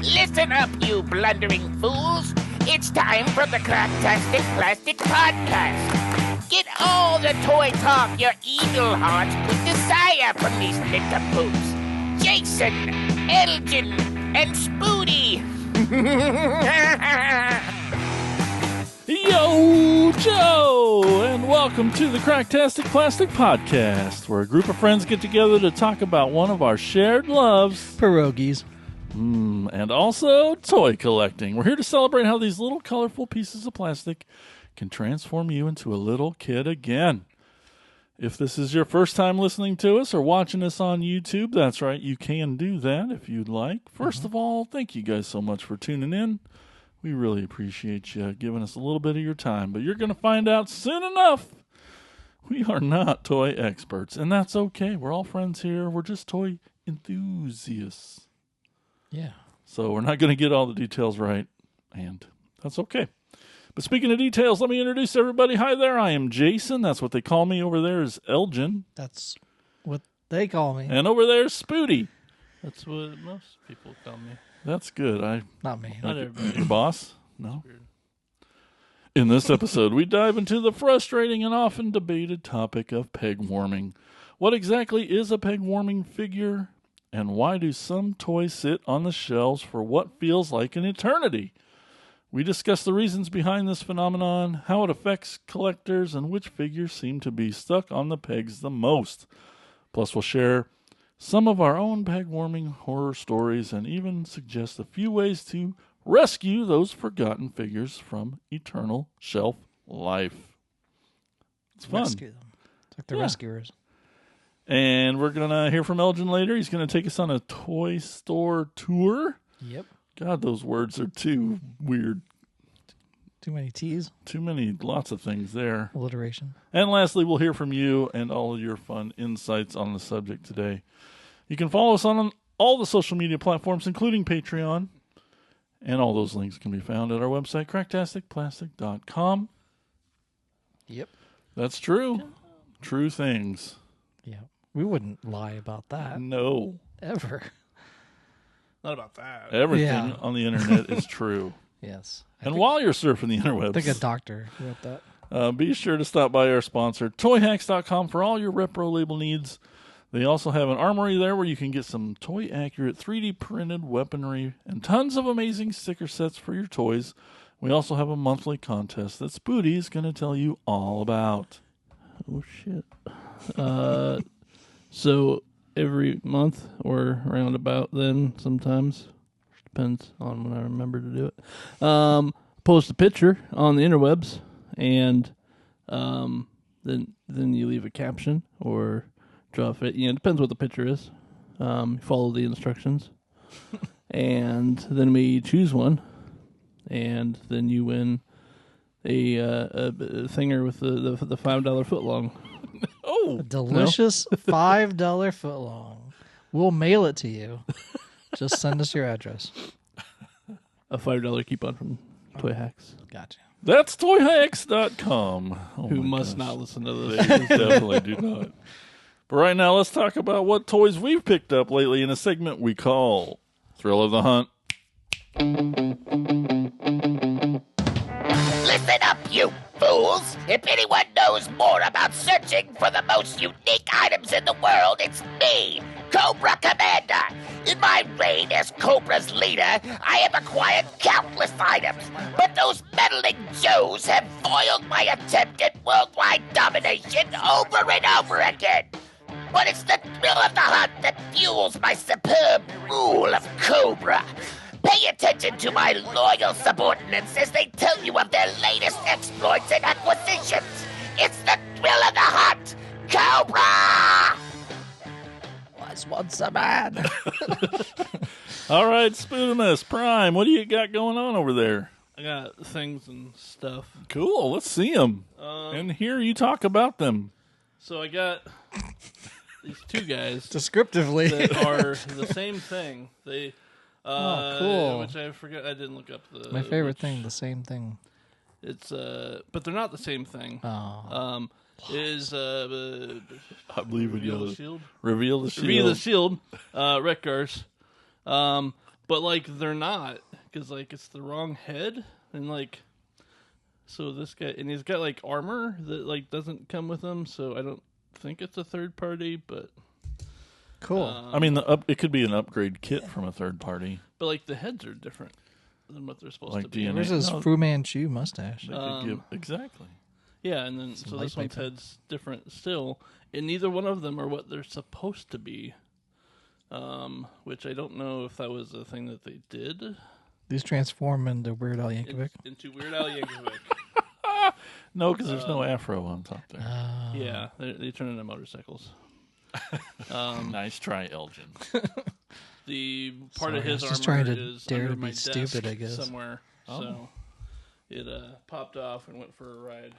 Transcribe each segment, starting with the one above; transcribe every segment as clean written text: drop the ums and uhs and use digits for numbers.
Listen up, you blundering fools. It's time for the Cracktastic Plastic Podcast. Get all the toy talk your evil hearts could desire from these nincompoops. Jason, Elgin, and Spoody. Yo, Joe, and welcome to the Cracktastic Plastic Podcast, where a group of friends get together to talk about one of our shared loves, pierogies, and also toy collecting. We're here to celebrate how these little colorful pieces of plastic can transform you into a little kid again. If this is your first time listening to us or watching us on YouTube, that's right, you can do that if you'd like. First of all, thank you guys so much for tuning in. We really appreciate you giving us a little bit of your time, but you're going to find out soon enough we are not toy experts, and that's okay. We're all friends here. We're just toy enthusiasts. Yeah. So we're not going to get all the details right, and that's okay. But speaking of details, let me introduce everybody. Hi there, I am Jason. That's what they call me. Over there is Elgin. That's what they call me. And over there is Spoody. That's what most people call me. That's good. Not me. Not everybody. Your boss? No. In this episode, we dive into the frustrating and often debated topic of peg warming. What exactly is a peg warming figure, and why do some toys sit on the shelves for what feels like an eternity? We discuss the reasons behind this phenomenon, how it affects collectors, and which figures seem to be stuck on the pegs the most. Plus, we'll share some of our own peg warming horror stories and even suggest a few ways to rescue those forgotten figures from eternal shelf life. It's fun. Rescue them. It's like the rescuers. And we're going to hear from Elgin later. He's going to take us on a toy store tour. Yep. God, those words are too weird. Too many T's. Too many, lots of things there. Alliteration. And lastly, we'll hear from you and all of your fun insights on the subject today. You can follow us on all the social media platforms, including Patreon. And all those links can be found at our website, cracktasticplastic.com. Yep. That's true. True things. Yeah. We wouldn't lie about that. No. Ever. Not about that. Everything on the internet is true. Yes. And while you're surfing the interwebs, I think a doctor wrote that. Be sure to stop by our sponsor, toyhacks.com, for all your repro label needs. They also have an armory there where you can get some toy-accurate 3D printed weaponry and tons of amazing sticker sets for your toys. We also have a monthly contest that Spoody is going to tell you all about. Oh, shit. So every month or around about then sometimes, depends on when I remember to do it, post a picture on the interwebs, and then you leave a caption or draw a fit. It depends what the picture is. Follow the instructions. And then we choose one, and then you win a thinger with the $5 footlong. Oh, A delicious $5 footlong. We'll mail it to you. Just send us your address. A $5 coupon from Toy Hacks. Gotcha. that's toyhacks.com. Oh Who my must gosh. not listen to They this. definitely do not. But right now, let's talk about what toys we've picked up lately in a segment we call Thrill of the Hunt. Listen up, you fools. If anyone knows more about searching for the most unique items in the world, it's me, Cobra Commander. In my reign as Cobra's leader, I have acquired countless items, but those meddling Joes have foiled my attempt at worldwide domination over and over again. But it's the thrill of the hunt that fuels my superb rule of Cobra. Pay attention to my loyal subordinates as they tell you of their latest exploits and acquisitions. It's the thrill of the hunt, Cobra! Was once a man. All right, Spoodamus Prime, what do you got going on over there? I got things and stuff. Cool, let's see them and hear you talk about them. So I got these two guys Descriptively. that are the same thing. They cool. Which I forgot. I didn't look up the. My favorite which- thing, the same thing. It's but they're not the same thing. Oh. Is I believe when Reveal you the Shield? reveal the shield. Reveal the Shield, Wreckars. But But like they're not, because like it's the wrong head, and like so this guy, and he's got like armor that like doesn't come with him, so I don't think it's a third party, but Cool. I mean, it could be an upgrade kit from a third party. but like the heads are different than what they're supposed Like to be. D and E. Where's his No. Fu Manchu mustache? They could give, exactly. Yeah, and then Some so light this one's paper. head's different still, and neither one of them are what they're supposed to be. Which I don't know if that was a thing that they did. These transform into Weird Al Yankovic. Into Weird Al Yankovic. No, because there's no afro on top there. Yeah, they turn into motorcycles. Nice try, Elgin. The part Sorry, of I his was just armor trying to is dare under to be my desk stupid, I guess. somewhere. Oh. So it popped off and went for a ride.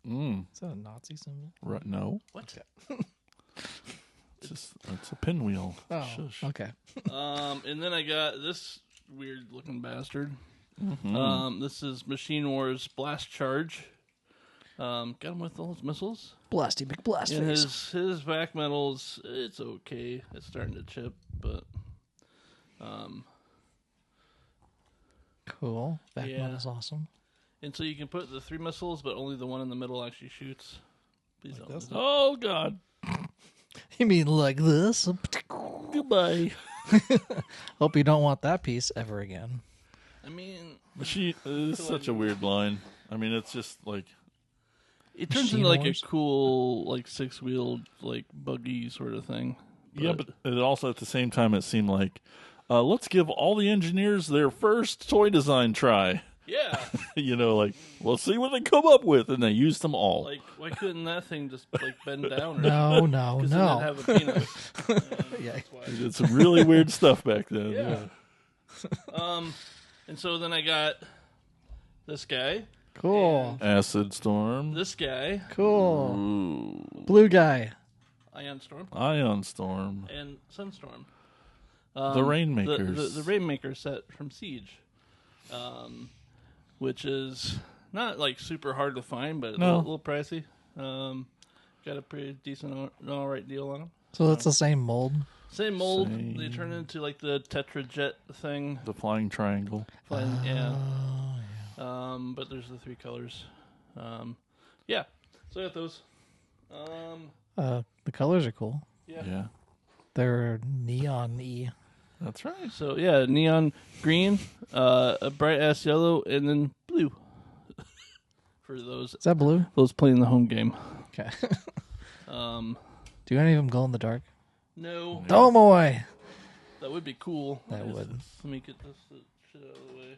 Is that a Nazi symbol? Right, no. What? It's a pinwheel. Oh, Shush. okay. And then I got this weird looking bastard. Mm-hmm. This is Machine Wars Blast Charge. Got him with all his missiles. Blasty McBlast And face. his back metals, it's okay. It's starting to chip, but Cool. Back Yeah. metal's awesome. and so you can put the 3 missiles, but only the one in the middle actually shoots. Please don't. this? do that. Oh, God. You mean like this? Goodbye. Hope you don't want that piece ever again. I mean, It's such a weird line. I mean, it's just like, it turns Machine into like Wars? a cool, like 6-wheeled, like buggy sort of thing. yeah, but it also at the same time, it seemed like, let's give all the engineers their first toy design try. yeah, You know, like, let's see what they come up with. And they used them all. like why couldn't that thing just like bend down? Or No, no, Because no. then it'd have a penis. Yeah. That's why. They did some really weird stuff back then. Yeah. And so then I got this guy, Cool. Acid Storm. this guy, Cool. Ooh. Blue guy. Ion Storm, Ion Storm. and Sunstorm. The Rainmakers. The Rainmaker set from Siege, which is not like super hard to find, but No. a little pricey. Got a pretty decent, all right deal on them. So that's the same mold. Same mold. Same. They turn into like the Tetrajet thing. The Flying Triangle. Yeah. But there's the 3 colors. Yeah. So I got those. The colors are cool. Yeah. They're neon-y. That's right. So yeah, neon green, a bright ass yellow, and then blue. For those Is that blue? playing the home game. Okay. Um, Do any of them glow in the dark? no, Oh boy. that would be cool. That would. Let me get this shit out of the way.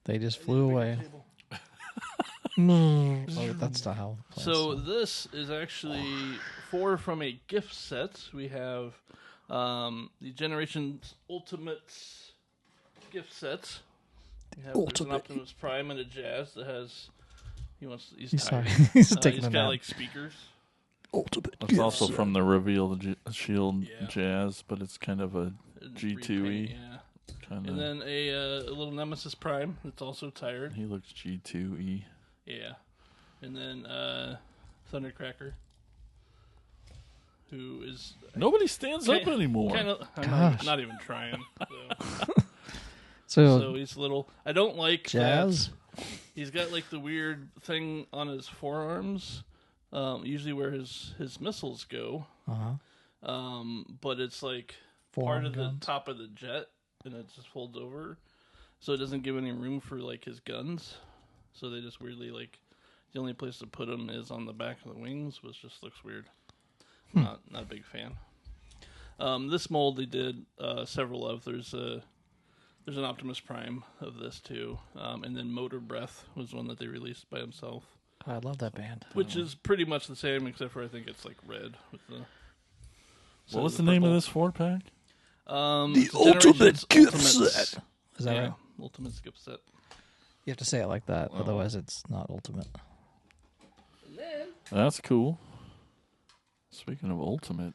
They just flew away. Table. Oh, that's not how. plants So sound. this is actually 4 from a gift set. We have the Generations Ultimates gift set. We have there's an Ultimate. Optimus Prime and a Jazz that has. He's He's tired. sorry. He's taking He's a got nap. like speakers. Ultimate. That's also from the Reveal the Shield Yeah. Jazz, but it's kind of a G2E. Repaint, yeah. kind And of. then a little Nemesis Prime that's also tired. He looks G2E. Yeah. And then Thundercracker, who is Nobody stands up anymore. kind of Gosh. not even trying. So, So he's little. I don't like Jazz? that he's got like the weird thing on his forearms, usually where his missiles go. But it's like part Forearm of guns. the top of the jet, and it just folds over, so it doesn't give any room for like his guns. So they just weirdly like the only place to put them is on the back of the wings, which just looks weird. Not a big fan. This mold they did several of. There's an Optimus Prime of this too, and then Motor Breath was one that they released by himself, I love that band. which is pretty much the same except for I think it's like red with the. What was the name of this 4-pack? The Ultimate gift set. Is that Yeah, right? Ultimate gift set. You have to say it like that, otherwise it's not ultimate. And then That's cool. Speaking of Ultimate,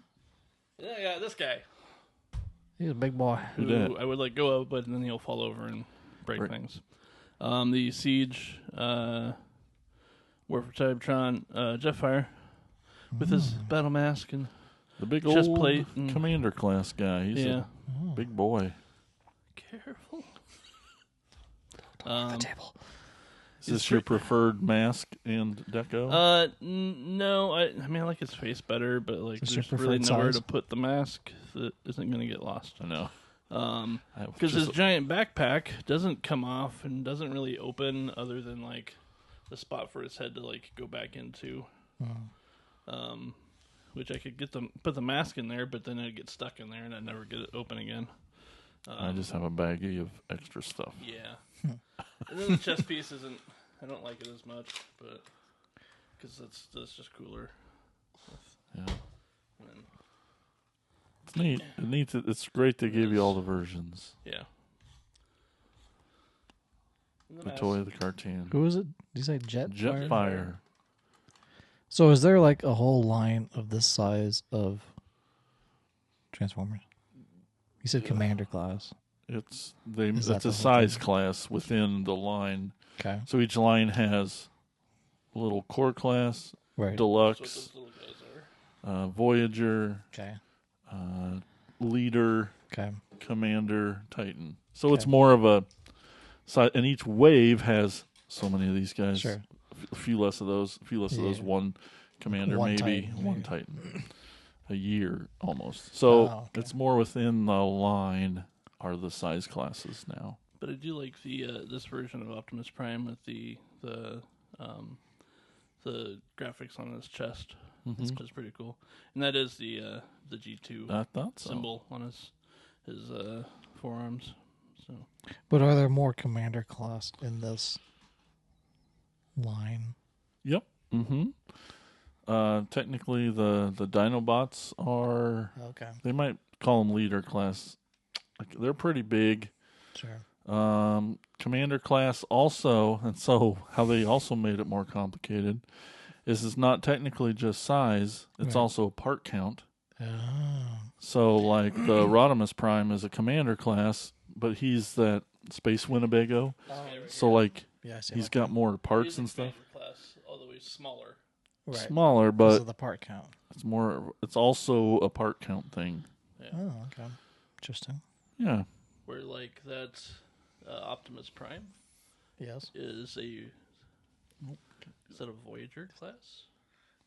I got this guy. He's a big boy. Who Who dat? I would like go up, but then he'll fall over and break things. The Siege, War for Cybertron, Jetfire, with his battle mask and The big chest old plate and- commander class guy. He's Yeah. a big boy. Careful. The table. Is this your preferred mask and deco? No. I mean, I like his face better, but like, Is this your there's really preferred nowhere size? to put the mask that isn't going to get lost. I know. Because his giant backpack doesn't come off and doesn't really open, other than like the spot for his head to like go back into. Which I could put the mask in there, but then it'd get stuck in there and I'd never get it open again. I just have a baggie of extra stuff. Yeah. And then the chest piece isn't. I don't like it as much, but because that's just cooler. Yeah. And then, It's neat. It's great to give you all the versions. yeah. And the The mask. toy, the cartoon. Who is it? Did you say Jetfire? Jetfire. So is there like a whole line of this size of Transformers? You said Commander class. It's Is that it's the a whole size thing? class within the line. Okay. So each line has a little core class, Right. That's what deluxe, those little guys are. Voyager, Okay. leader, Okay. commander, titan. So it's Okay. more of a size, and each wave has so many of these guys. Sure. A few less of those. A few less of those. Yeah. One commander, One maybe Titan, one maybe. titan. A year almost. So Oh, okay. it's more within the line are the size classes now. But I do like the this version of Optimus Prime with the graphics on his chest. Mm-hmm. It's pretty cool, and that is the G2 I thought so. symbol on his forearms. So But are there more Commander class in this line? Yep. Mm-hmm. Technically, the Dinobots are. Okay. They might call them leader class. Like, they're pretty big. Sure. Commander class also, and so how they also made it more complicated is it's not technically just size; it's Right. also part count. Oh. So, like the Rodimus Prime is a commander class, but he's that Space Winnebago. So, like, Yeah, I see. he's got more parts and stuff. class, although he's smaller. right. Smaller, Because but of the part count. it's more. It's also a part count thing. Oh, okay. Interesting. Yeah. Where like that Optimus Prime Yes. is a Voyager class.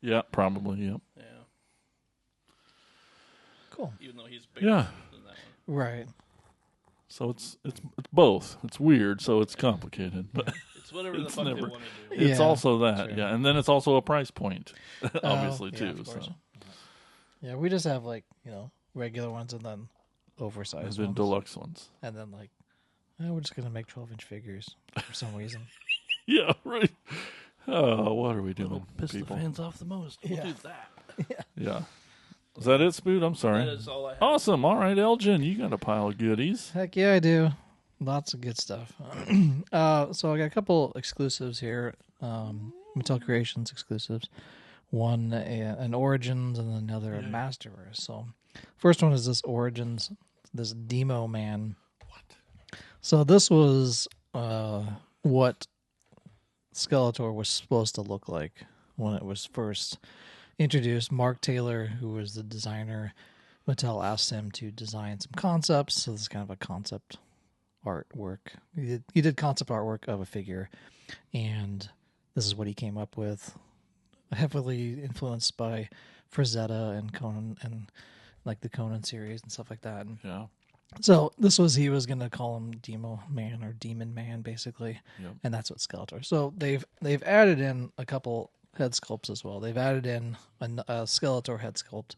Yeah. Probably. Yep. Yeah, Cool. even though he's bigger Yeah. than that one. Right. So it's both. It's weird. So it's complicated, but It's whatever It's the fuck never- they want to do. it's Yeah, also that. sure. Yeah, and then it's also a price point, obviously yeah, too. of course. So Yeah, we just have like, regular ones and then there's oversized been ones. deluxe ones. And then like, we're just going to make 12-inch figures for some reason. Yeah. Right. Oh, what are we doing, Piss the people? fans off the most. We'll Yeah. do that. Yeah. Is that it, Spoot? I'm sorry. That is all I have. Awesome. All right, Elgin, you got a pile of goodies. Heck yeah, I do. Lots of good stuff. So I got a couple exclusives here. Mattel Creations exclusives. One an Origins and another a Masterverse. So first one is this Origins, this Demo Man. What? So this was what Skeletor was supposed to look like when it was first introduced. Mark Taylor, who was the designer, Mattel asked him to design some concepts. So this is kind of a concept artwork. He did concept artwork of a figure, and this is what he came up with. Heavily influenced by Frazetta and Conan and like the Conan series and stuff like that. And Yeah. so he was gonna call him Demo Man or Demon Man basically, Yep. and that's what Skeletor. So they've added in a couple head sculpts as well. They've added in a Skeletor head sculpt,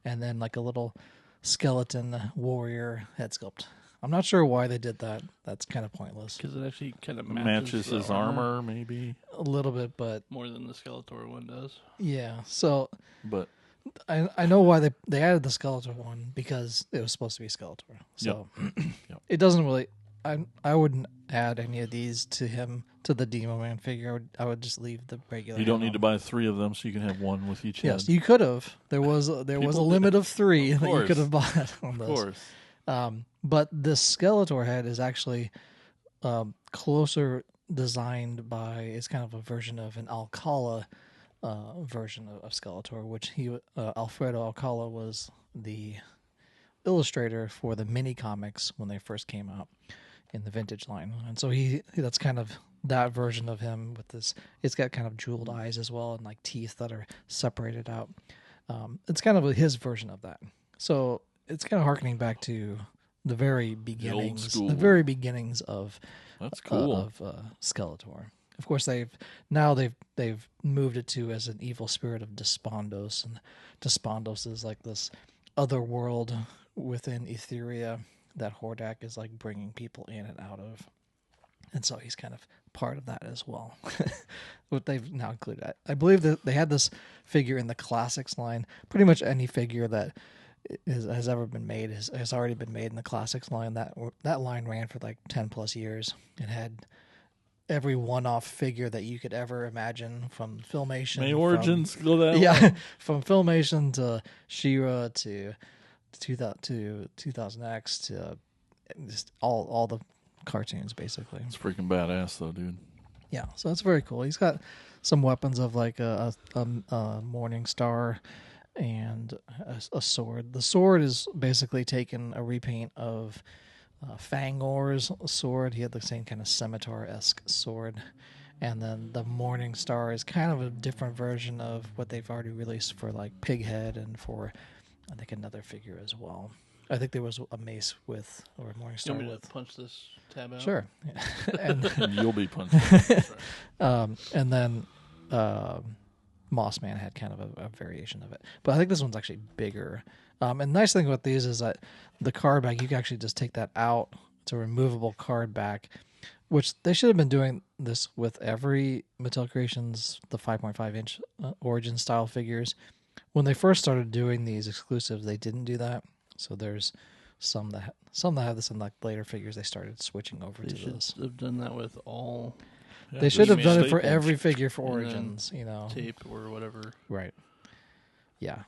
and then like a little skeleton warrior head sculpt. I'm not sure why they did that. That's kind of pointless. Because it actually kind of Matches the his armor, maybe, A little bit, but more than the Skeletor one does. yeah. So but I know why they added the Skeletor one, because it was supposed to be Skeletor. So Yep. it doesn't really. I wouldn't add any of these to the Demo Man figure. I would just leave the regular. you don't head need to on. buy 3 of them, so you can have one with each Yes, head. you could have. There was a People limit of 3 that you course. could have bought on Of this. course. But this Skeletor head is actually closer designed by. It's kind of a version of an Alcala version of Skeletor, which Alfredo Alcala was the illustrator for the mini comics when they first came out in the vintage line, and so that's kind of that version of him with this. It's got kind of jeweled eyes as well and like teeth that are separated out. It's kind of his version of that. So it's kind of harkening back to the very beginnings, of That's cool. of Skeletor. Of course, they've moved it to as an evil spirit of Despondos, and Despondos is like this other world within Etheria that Hordak is like bringing people in and out of, and so he's kind of part of that as well. What they've now included, I believe that they had this figure in the classics line. Pretty much any figure that has ever been made has already been made in the classics line. That line ran for like 10+ years and had every one-off figure that you could ever imagine, from Filmation. May Origins go that way? From Filmation to She-Ra to 2000X to just all the cartoons, basically. It's freaking badass, though, dude. Yeah, so it's very cool. He's got some weapons of like a Morning Star and a sword. The sword is basically taken a repaint of Fangor's sword. He had the same kind of scimitar-esque sword. And then the Morning Star is kind of a different version of what they've already released for like Pighead and for, I think, another figure as well. I think there was a mace or a Morning Star You want me with. to punch this tab out? Sure. And You'll be punching. and then Moss Man had kind of a variation of it. But I think this one's actually bigger. And the nice thing about these is that the card back, you can actually just take that out. It's a removable card back, which they should have been doing this with every Mattel Creations, the 5.5-inch Origin style figures. When they first started doing these exclusives, they didn't do that. So there's some that have this in like later figures. They started switching over to this. They should have done that with all. Yeah, They should have done it for staples. every figure for And Origins, tape or whatever. Right. Yeah.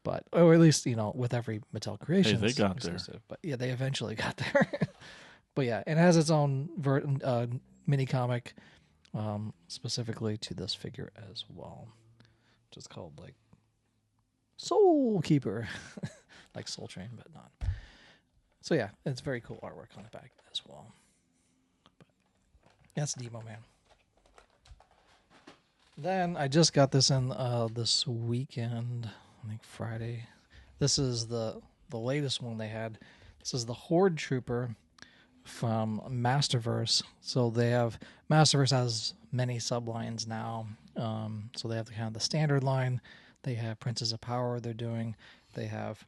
But, or at least, with every Mattel Creations. Hey, they got exclusive. there. But yeah, they eventually got there. But yeah, it has its own mini comic specifically to this figure as well. Which is called like Soul Keeper. Like Soul Train, but not. So yeah, it's very cool artwork on the back as well. But that's Demo Man. Then I just got this in this weekend, I think Friday. This is the latest one they had. This is the Horde Trooper from Masterverse. So they have Masterverse has many sublines now. So they have the standard line. They have Princes of Power they're doing. They have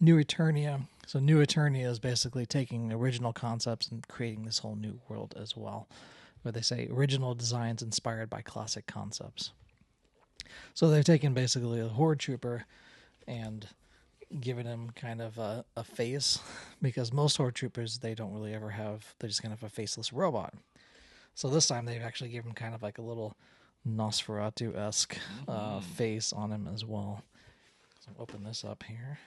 New Eternia. So New Eternia is basically taking original concepts and creating this whole new world as well, where they say original designs inspired by classic concepts. So they've taken basically a Horde Trooper and given him kind of a face, because most Horde Troopers, they don't really ever have, they're just kind of a faceless robot. So this time they've actually given him kind of like a little Nosferatu-esque face on him as well. So I'll open this up here.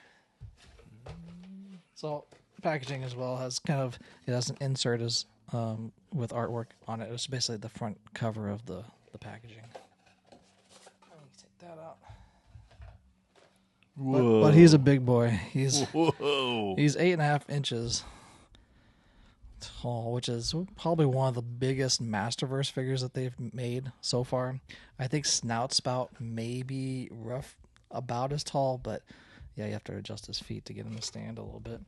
So packaging as well has it has an insert with artwork on it. It's basically the front cover of the packaging. Let me take that out. But he's a big boy. He's 8.5 inches tall, which is probably one of the biggest Masterverse figures that they've made so far. I think Snout Spout may be rough about as tall, but yeah, you have to adjust his feet to get him to stand a little bit.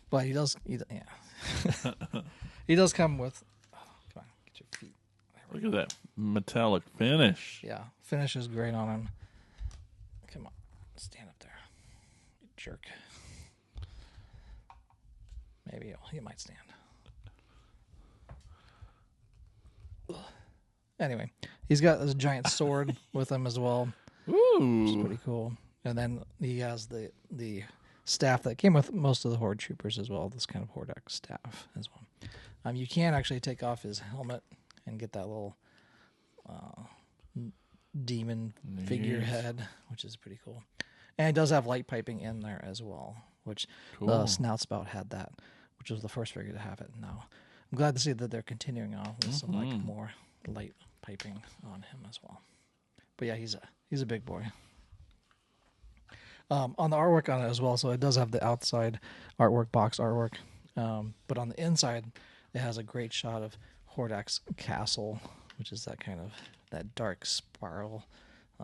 But he does come with. Oh, come on, get your feet. Look at that metallic finish. Yeah, finish is great on him. Come on, stand up there, you jerk. Maybe he might stand. Anyway, he's got this giant sword with him as well. Ooh, which is pretty cool. And then he has the staff that came with most of the Horde Troopers as well. This kind of Hordak staff as well. You can actually take off his helmet and get that little demon figurehead, which is pretty cool. And it does have light piping in there as well, which the Snout Spout had that, which was the first figure to have it. Now I'm glad to see that they're continuing on with some more light piping on him as well. But yeah, he's a big boy. On the artwork on it as well, so it does have the outside artwork, box artwork, but on the inside, it has a great shot of Hordak's castle, which is that dark spiral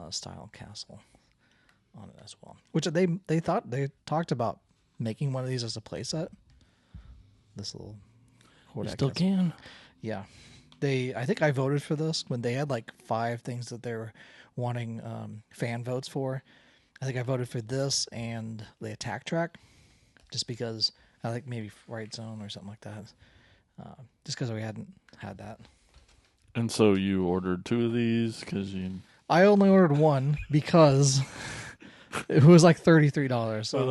style castle on it as well. Which they talked about making one of these as a playset. This little You Hordak still castle. can. Yeah. I think I voted for this when they had like 5 things that they were wanting fan votes for. I think I voted for this and the attack track, just because I think maybe Right Zone or something like that. Just because we hadn't had that. And so you ordered 2 of these because you... I only ordered one because it was like $33. So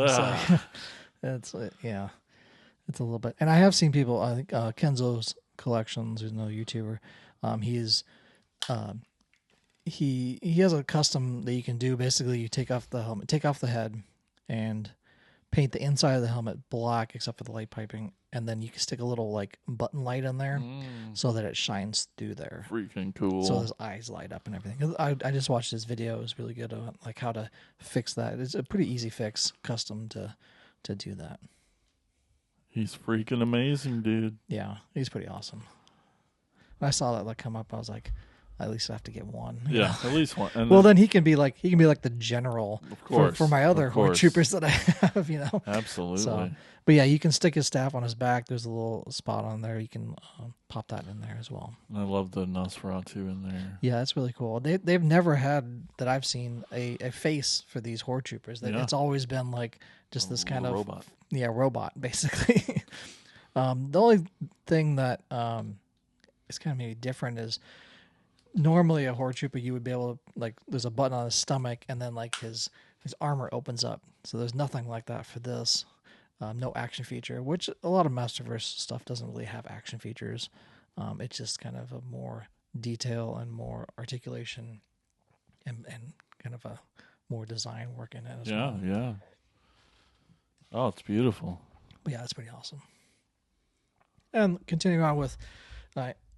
it's like, it's a little bit. And I have seen people. I think Kenzo's Collections, who's another YouTuber. He has a custom that you can do. Basically, you take off the helmet, take off the head, and paint the inside of the helmet black except for the light piping, and then you can stick a little like button light in there so that it shines through there. Freaking cool. So his eyes light up and everything. I just watched his video. It was really good on like how to fix that. It's a pretty easy fix, custom to do that. He's freaking amazing, dude. Yeah, he's pretty awesome. When I saw that like come up, I was like, I at least have to get one. you Yeah, know? at least one. And Well, then he can be like the general Of course, for my other of course. troopers that I have, you know. Absolutely. So, but yeah, you can stick his staff on his back. There's a little spot on there. You can pop that in there as well. I love the Nosferatu in there. Yeah, that's really cool. They've never had that I've seen a face for these horde troopers. Yeah. It's always been like just this kind of robot. Yeah, robot basically. The only thing that is kind of maybe different is normally a horde trooper you would be able to like there's a button on his stomach and then like his armor opens up. So there's nothing like that for this. No action feature, which a lot of Masterverse stuff doesn't really have action features. It's just kind of a more detail and more articulation and kind of a more design work in it as well. Yeah. Oh, it's beautiful. But yeah, it's pretty awesome. And continuing on with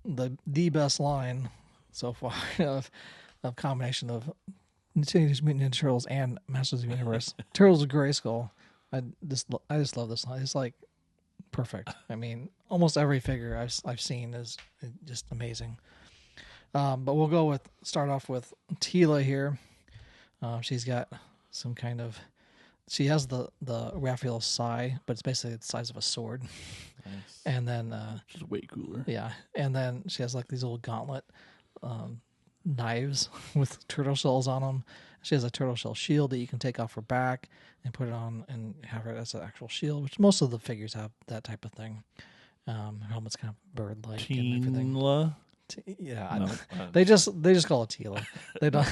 the best line so far of combination of Teenage Mutant Ninja Turtles and Masters of the Universe, Turtles of Grayskull. I just love this line. It's like perfect. I mean, almost every figure I've seen is just amazing. But we'll start off with Tila here. She's got some kind of. She has the Raphael sai, but it's basically the size of a sword. Nice. And then Which is way cooler. yeah, and then she has like these little gauntlet knives with turtle shells on them. She has a turtle shell shield that you can take off her back and put it on and have it as an actual shield, which most of the figures have that type of thing. Her helmet's kind of bird-like and everything. Tila? Yeah, No, they just call it Tila. They don't.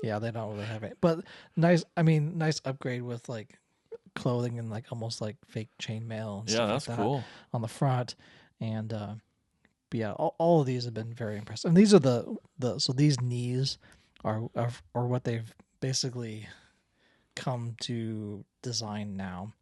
Yeah, they don't really have it. But nice. I mean, nice upgrade with like clothing and like almost like fake chainmail. And yeah, stuff that's like that cool. on the front. And but yeah, all of these have been very impressive. And these are so these knees are what they've basically come to design now.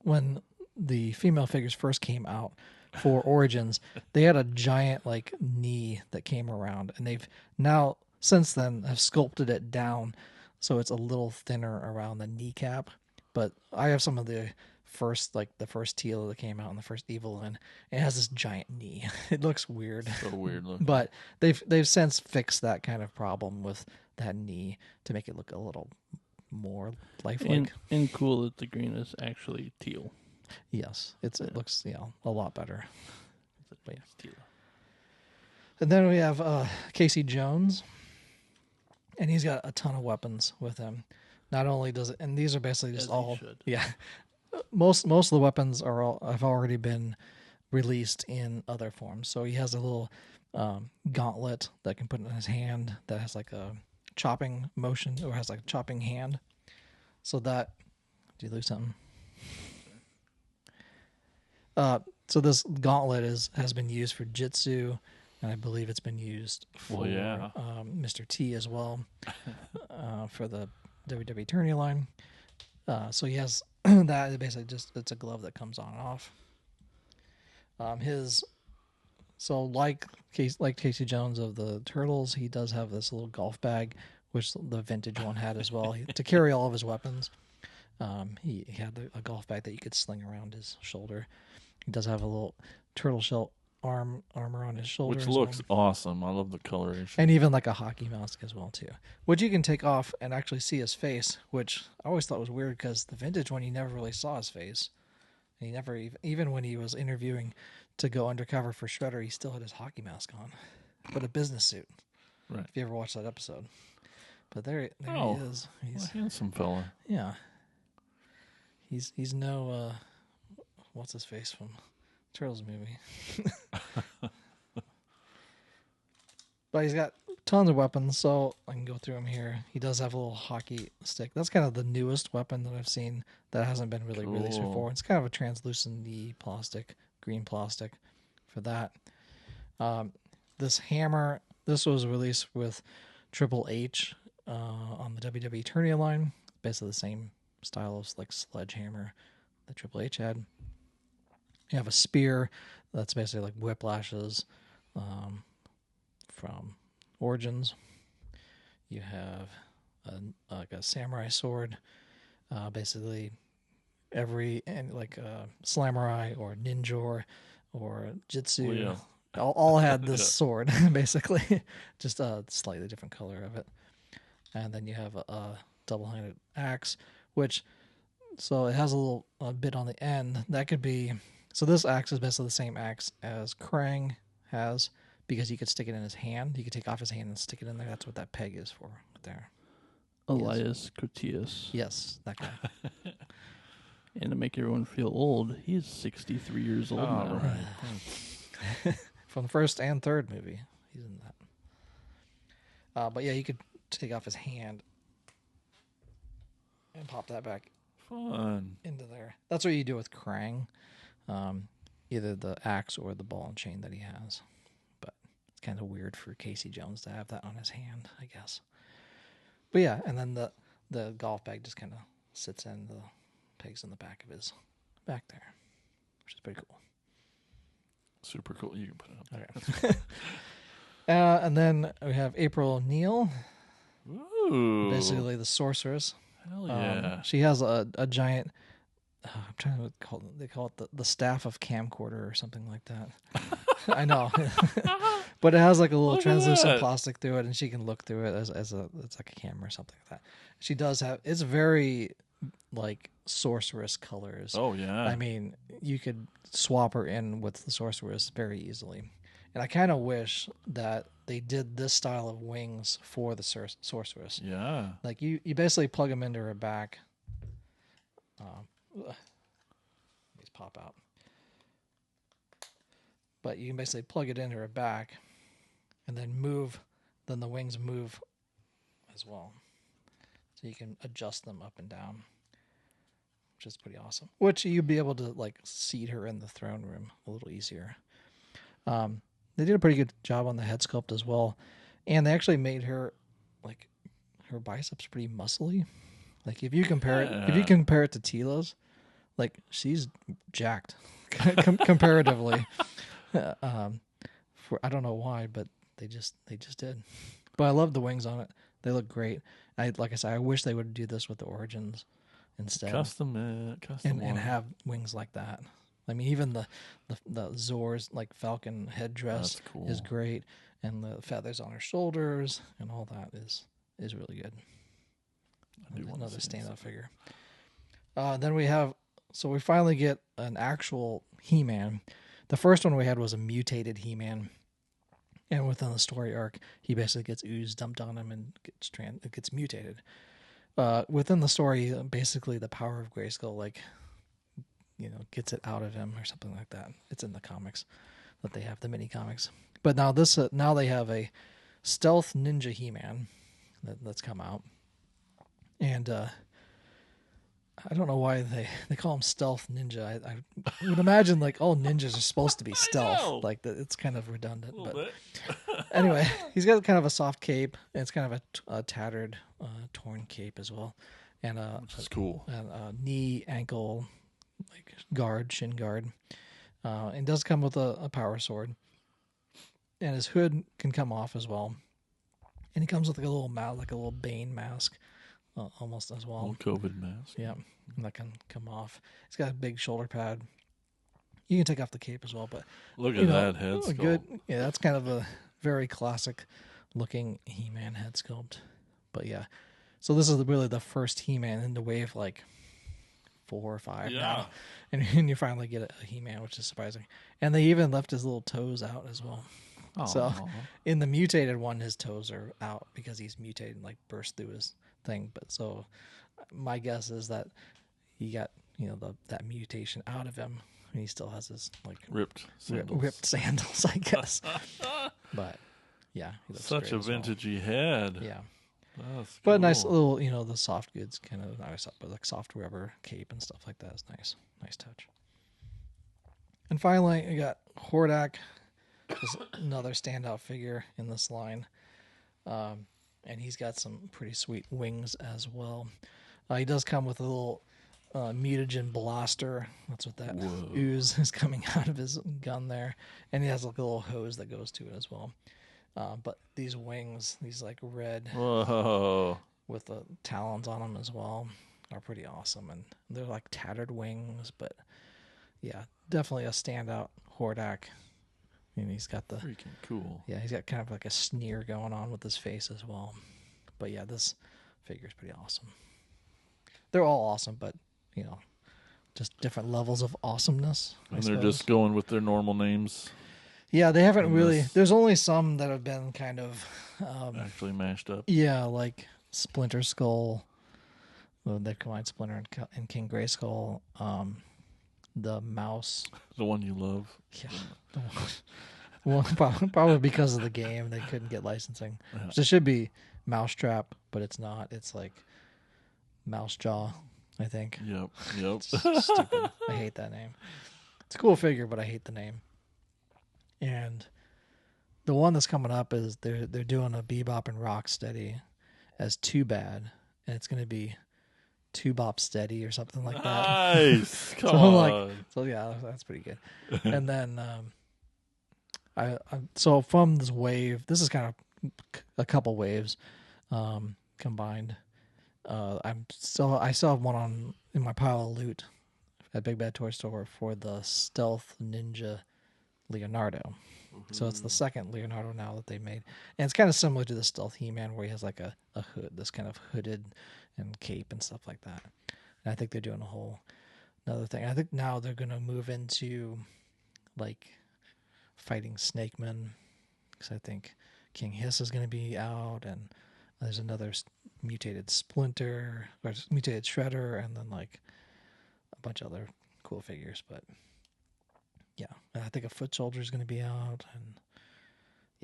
When the female figures first came out for Origins, they had a giant like knee that came around, and they've now since then have sculpted it down so it's a little thinner around the kneecap. But I have some of the first Tila that came out in the first Evelyn. It has this giant knee. It looks weird. So weird looking. But they've since fixed that kind of problem with that knee to make it look a little more lifelike. And cool that the green is actually teal. Yes, it looks a lot better. But yeah. Teal. And then we have Casey Jones, and he's got a ton of weapons with him. Not only does it, and these are basically just As he all should. yeah. Most of the weapons have already been released in other forms. So he has a little gauntlet that can put in his hand that has like a chopping motion or has like a chopping hand. So that did you lose something? So this gauntlet has been used for Jitsu, and I believe it's been used for Mr. T as well for the WWE Tourney line. So he has that. Basically, it's a glove that comes on and off. His So like Casey Jones of the Turtles, he does have this little golf bag, which the vintage one had as well, to carry all of his weapons. He had a golf bag that you could sling around his shoulder. He does have a little turtle shell armor on his shoulder, Which as looks well. awesome. I love the coloration. And even like a hockey mask as well too, which you can take off and actually see his face, which I always thought was weird because the vintage one you never really saw his face. And he never even when he was interviewing to go undercover for Shredder, he still had his hockey mask on, but a business suit. Right. If you ever watched that episode, but there he is. He's a handsome fella. yeah. He's no what's his face from Turtles movie. But he's got tons of weapons, so I can go through them here. He does have a little hockey stick. That's kind of the newest weapon that I've seen that hasn't been really released Cool. before. It's kind of a translucent plastic, green plastic for that. This hammer, this was released with Triple H on the WWE Eternia line. Basically the same style of like sledgehammer that Triple H had. You have a spear that's basically like whiplashes from Origins. You have a samurai sword. Basically, every samurai or ninja or jitsu all had this sword. Basically, just a slightly different color of it. And then you have a double-handed axe, so it has a bit on the end that could be. So this axe is basically the same axe as Krang has, because you could stick it in his hand. You could take off his hand and stick it in there. That's what that peg is for, right there. Elias Critias. Yes, that guy. And to make everyone feel old, he's 63 years old now. Right. From the first and third movie, he's in that. But yeah, you could take off his hand and pop that back Fun. into there. That's what you do with Krang. Either the axe or the ball and chain that he has. But it's kind of weird for Casey Jones to have that on his hand, I guess. But yeah, and then the golf bag just kind of sits in the pegs in the back of his back there, which is pretty cool. Super cool. You can put it up there. Okay. And then we have April O'Neil, Ooh. basically the sorceress. Hell yeah. She has a giant. I'm trying to call it. They call it the staff of camcorder or something like that. I know, but it has like a little Look at translucent that. plastic through it, and she can look through it it's like a camera or something like that. She does have. It's very like sorceress colors. Oh, yeah. I mean, you could swap her in with the sorceress very easily. And I kind of wish that they did this style of wings for the sorceress. Yeah. Like you basically plug them into her back. These pop out. But you can basically plug it into her back and then move. Then the wings move as well. So you can adjust them up and down, which is pretty awesome. Which you'd be able to like seat her in the throne room a little easier. They did a pretty good job on the head sculpt as well, and they actually made her like her biceps pretty muscly. Like if you compare it to Tila's, like she's jacked comparatively. For I don't know why, but they just did. But I love the wings on it. They look great. Like I said, I wish they would do this with the Origins instead. Custom and have wings like that. I mean, even the Zor's like falcon headdress is great, and the feathers on her shoulders and all that is really good. Another standout figure. Then we finally get an actual He-Man. The first one we had was a mutated He-Man, and within the story arc, he basically gets ooze dumped on him and gets mutated. Within the story, basically the power of Grayskull, gets it out of him or something like that. It's in the comics that they have, the mini comics. But now now they have a stealth ninja He-Man that's come out, and I don't know why they call him stealth ninja. I would imagine like all ninjas are supposed to be stealth. Like it's kind of redundant. But anyway, he's got kind of a soft cape, and it's kind of a tattered, torn cape as well, and which is cool. And knee, ankle, like shin guard. It does come with a power sword. and his hood can come off as well. And he comes with like a little like a little Bane mask, almost as well. Little COVID mask. Yeah, and that can come off. He's got a big shoulder pad. You can take off the cape as well, but Look at that head sculpt. Good. Yeah, that's kind of a very classic looking He-Man head sculpt. But yeah, so this is really the first He-Man in the wave like 4 or 5 now, and you finally get a He-Man, which is surprising. And they even left his little toes out as well. Oh. So in the mutated one, his toes are out because he's mutated and like burst through his thing. But so my guess is that he got that mutation out of him, and he still has his like ripped sandals, I guess. But yeah, he looks such a vintagey head. Yeah, that's but cool. nice little the soft goods kind of nice, but like soft rubber cape and stuff like that is nice touch. And finally, we got Hordak. Just another standout figure in this line. And he's got some pretty sweet wings as well. He does come with a little mutagen blaster. That's what that ooze is coming out of his gun there. And he has like a little hose that goes to it as well. But these wings, these like red with the talons on them as well, are pretty awesome. And they're like tattered wings, but yeah, definitely a standout Hordak. And he's got the freaking cool. Yeah, he's got kind of like a sneer going on with his face as well. But yeah, this figure's pretty awesome. They're all awesome, but just different levels of awesomeness. And they're just going with their normal names. Yeah, they haven't really. There's only some that have been kind of actually mashed up. Yeah, like Splinter Skull. Well, they combined Splinter and King Grayskull. The mouse. The one you love. Yeah. Well, probably because of the game, they couldn't get licensing. Yeah. So it should be Mousetrap, but it's not. It's like Mousejaw, I think. Yep. Stupid. I hate that name. It's a cool figure, but I hate the name. And the one that's coming up is they're doing a Bebop and Rocksteady as Too Bad, and it's going to be Two Bop Steady or something like that. Nice. Come on. So yeah, that's pretty good. And then so from this wave, this is kind of a couple waves combined. I still have one in my pile of loot at Big Bad Toy Store for the Stealth Ninja Leonardo. Mm-hmm. So it's the second Leonardo now that they made, and it's kind of similar to the Stealth He-Man where he has like a hood, this kind of hooded and cape and stuff like that. And I think they're doing another thing. I think now they're going to move into like fighting Snake Men, because I think King Hiss is going to be out, and there's another mutated Splinter or mutated Shredder, and then like a bunch of other cool figures. But yeah, and I think a Foot Soldier is going to be out, and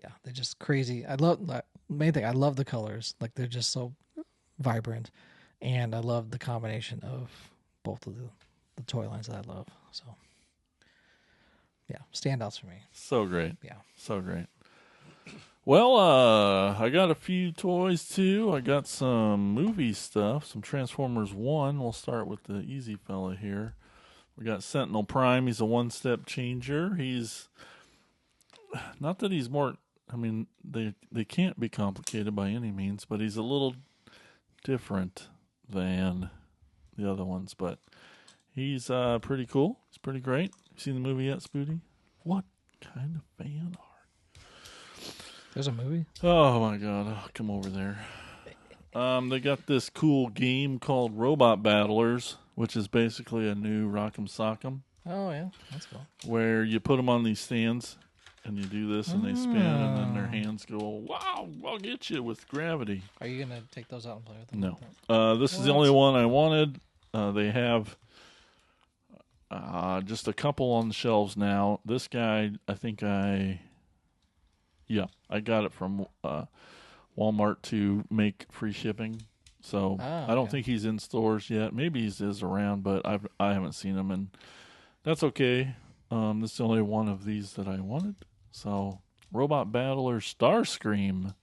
yeah, they're just crazy. I love that main thing. I love the colors; like they're just so vibrant, and I love the combination of both of the toy lines that I love. So yeah, standouts for me. So great. Yeah, so great. Well, I got a few toys too. I got some movie stuff, some Transformers 1. We'll start with the easy fella here. We got Sentinel Prime. He's a one-step changer. He's not that he's more. I mean, they can't be complicated by any means, but he's a little different than the other ones. But he's pretty cool. He's pretty great. You seen the movie yet, Spooty? What kind of fan are you? There's a movie? Oh my god, oh, come over there. They got this cool game called Robot Battlers, which is basically a new Rock'em Sock'em. Oh yeah, that's cool. Where you put them on these stands, and you do this, and they spin, and then their hands go, wow, I'll get you with gravity. Are you going to take those out and play with them? No. This is the only one I wanted. They have just a couple on the shelves now. This guy, I think I got it from Walmart to make free shipping. So I don't think he's in stores yet. Maybe he is around, but I haven't seen him, and that's okay. This is the only one of these that I wanted. So Robot Battler Starscream.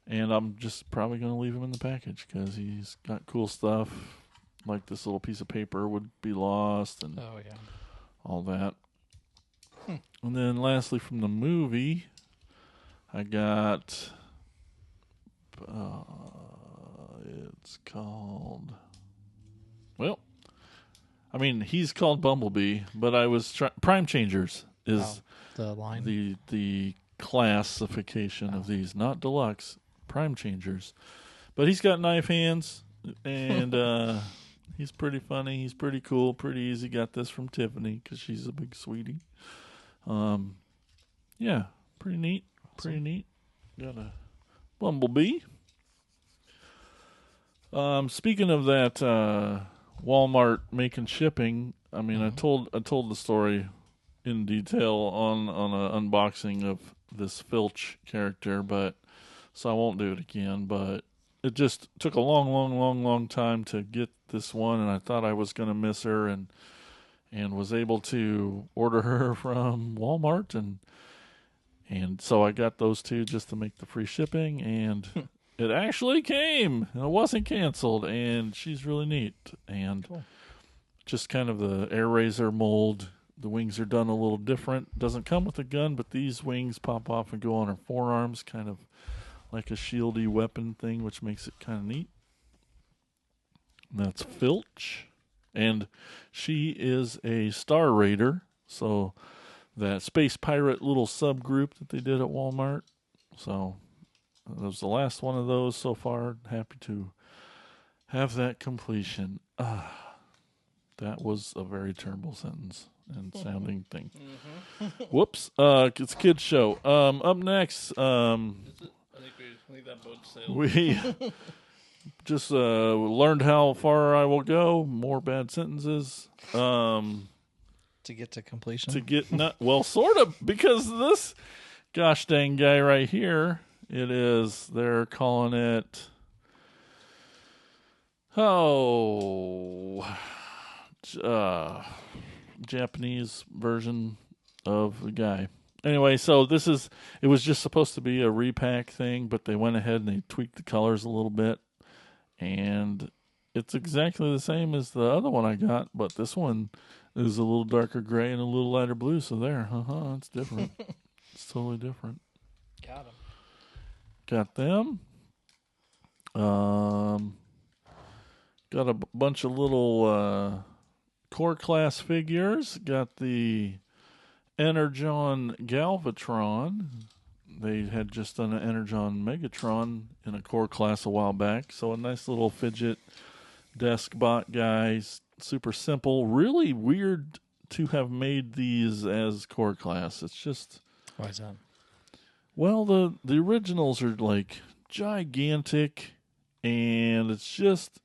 And I'm just probably going to leave him in the package because he's got cool stuff. Like this little piece of paper would be lost and all that. And then lastly from the movie, I got, it's called, well, I mean, he's called Bumblebee, but I was Prime Changers is the line. the classification of these, not deluxe, Prime Changers. But he's got knife hands, and he's pretty funny. He's pretty cool, pretty easy. Got this from Tiffany because she's a big sweetie. Yeah, pretty neat. Pretty neat. Got a Bumblebee. Speaking of that, Walmart making shipping. I mean, I told the story in detail on an unboxing of this Filch character, but so I won't do it again. But it just took a long time to get this one, and I thought I was going to miss her, and was able to order her from Walmart, and so I got those two just to make the free shipping, and it actually came, and it wasn't canceled, and she's really neat, and just kind of the air razor mold. The wings are done a little different. Doesn't come with a gun, but these wings pop off and go on her forearms, kind of like a shieldy weapon thing, which makes it kind of neat. And that's Filch. And she is a Star Raider, so that space pirate little subgroup that they did at Walmart. So that was the last one of those so far. Happy to have that completion. That was a very terrible sentence and sounding thing. Whoops. It's a kid's show. Up next, I think that boat sailed. we just learned how far I will go. More bad sentences. To get to completion. Sort of, because this gosh dang guy right here, they're calling it, Japanese version of the guy. Anyway, so it was just supposed to be a repack thing, but they went ahead and they tweaked the colors a little bit, and it's exactly the same as the other one I got, but this one is a little darker gray and a little lighter blue, so it's different. It's totally different. Got him. Got them. Got a bunch of little core class figures. Got the Energon Galvatron. They had just done an Energon Megatron in a core class a while back. So a nice little fidget desk bot guy. Super simple. Really weird to have made these as core class. It's just... Why is that? Well, the originals are like gigantic, and it's just...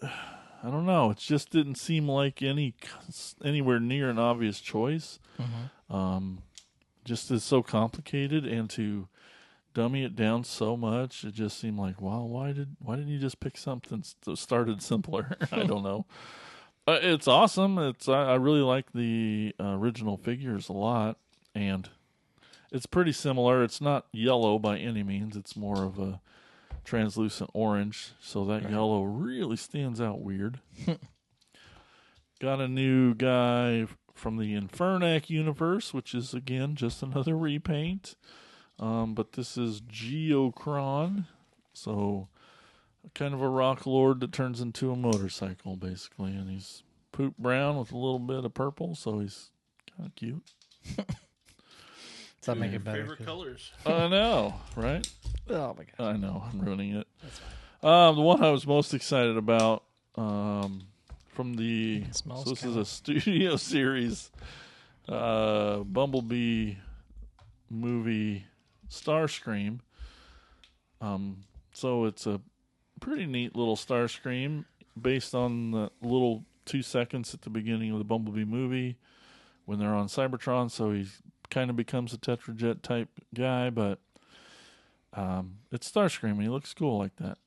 I don't know. It just didn't seem like anywhere near an obvious choice. Just is so complicated, and to dummy it down so much, it just seemed like, wow, why didn't you just pick something that started simpler? I don't know. It's awesome. I really like the original figures a lot, and it's pretty similar. It's not yellow by any means. It's more of a translucent orange, so that yellow really stands out weird. Got a new guy from the Infernac universe, which is again just another repaint, but this is Geocron, so kind of a rock lord that turns into a motorcycle basically, and he's poop brown with a little bit of purple, so he's kind of cute. Does that make it better? Favorite colors. I know, right? Oh my god! I know, I'm ruining it. That's fine. The one I was most excited about from the... It smells So this is kinda- a studio series Bumblebee movie, Starscream. So it's a pretty neat little Starscream based on the little 2 seconds at the beginning of the Bumblebee movie when they're on Cybertron, so he kind of becomes a Tetrajet type guy, but it's Starscream, and he looks cool like that.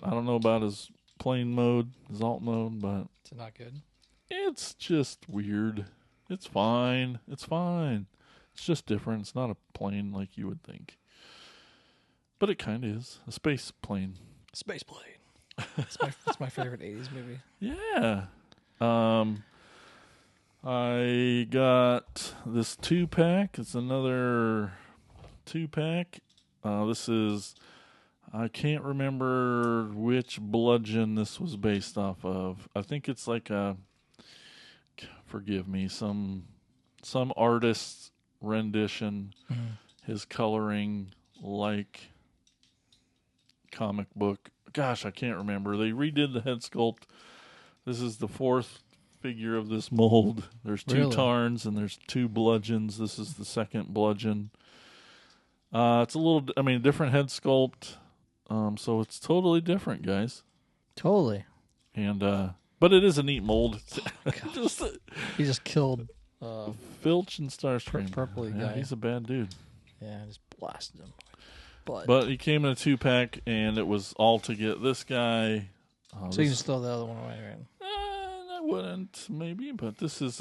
I don't know about his plain mode, his alt mode, but It's not good. it's just weird. It's fine. It's just different. It's not a plane like you would think. But it kind of is. A space plane. Space Blade. It's my favorite '80s movie. Yeah. I got this 2-pack. It's another 2-pack. This is, I can't remember which bludgeon this was based off of. I think it's like forgive me, some artist's rendition. His coloring like comic book. Gosh, I can't remember. They redid the head sculpt. This is the 4th figure of this mold. There's 2 Really? Tarns and there's 2 bludgeons. This is the 2nd bludgeon. It's a little, different head sculpt. So it's totally different, guys. Totally. And but it is a neat mold. He just killed Filch and Starscream. purpley Yeah, guy. he's a bad dude. Yeah, just blasted him. But he came in a 2-pack, and it was all to get this guy. So you can just throw the other one away, right? I wouldn't, maybe, but this is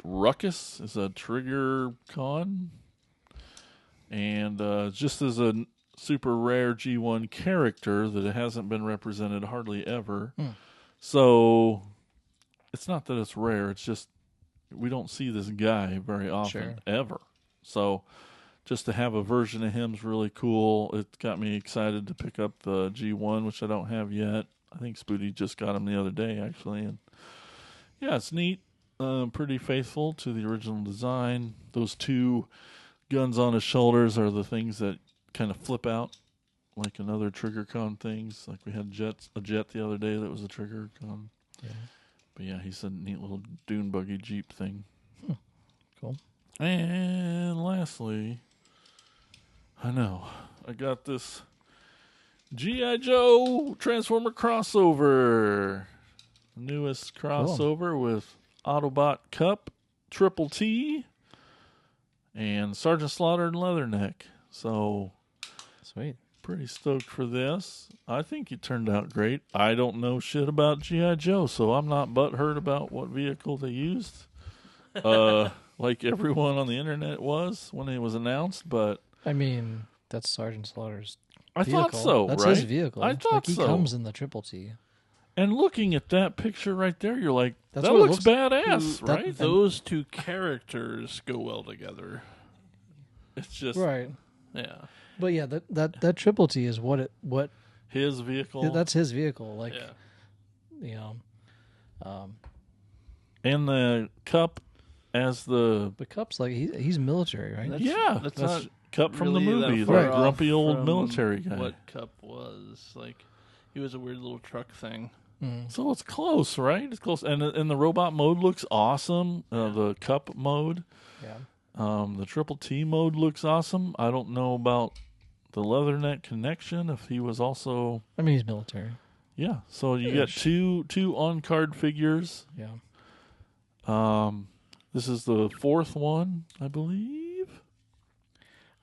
Ruckus is a Trigger Con, and just as a super rare G1 character that it hasn't been represented hardly ever. So it's not that it's rare; it's just we don't see this guy very often ever. So just to have a version of him is really cool. It got me excited to pick up the G1, which I don't have yet. I think Spooty just got him the other day, actually. And yeah, it's neat. Pretty faithful to the original design. Those 2 guns on his shoulders are the things that kind of flip out, like another Trigger Con things. Like we had a jet the other day that was a Trigger Con. Yeah. But yeah, he's a neat little dune buggy Jeep thing. Cool. And lastly, I know, I got this G.I. Joe Transformer crossover. Newest crossover with Autobot Cup, Triple T, and Sergeant Slaughter and Leatherneck. So, Sweet. pretty stoked for this. I think it turned out great. I don't know shit about G.I. Joe, so I'm not butthurt about what vehicle they used. Like everyone on the internet was when it was announced, but I mean, that's Sergeant Slaughter's I vehicle. thought so, That's right? his vehicle. I thought he so. comes in the Triple T. And looking at that picture right there, you're like, That's that what it looks looks- badass, right? Those 2 characters go well together. It's just Right. Yeah. But yeah, that Triple T is what his vehicle. that's his vehicle. Like, Yeah. you know, And the Cup as the... the Cup's like he's military, right? That's not Cup from really the that movie, the far off grumpy old from military guy. What Cup was. Like, he was a weird little truck thing. So it's close, right? It's close. And the robot mode looks awesome. The Cup mode. Yeah. The Triple T mode looks awesome. I don't know about the Leatherneck connection, if he was also... I mean, he's military. Yeah, so you got two on-card figures. Yeah. This is the 4th one, I believe.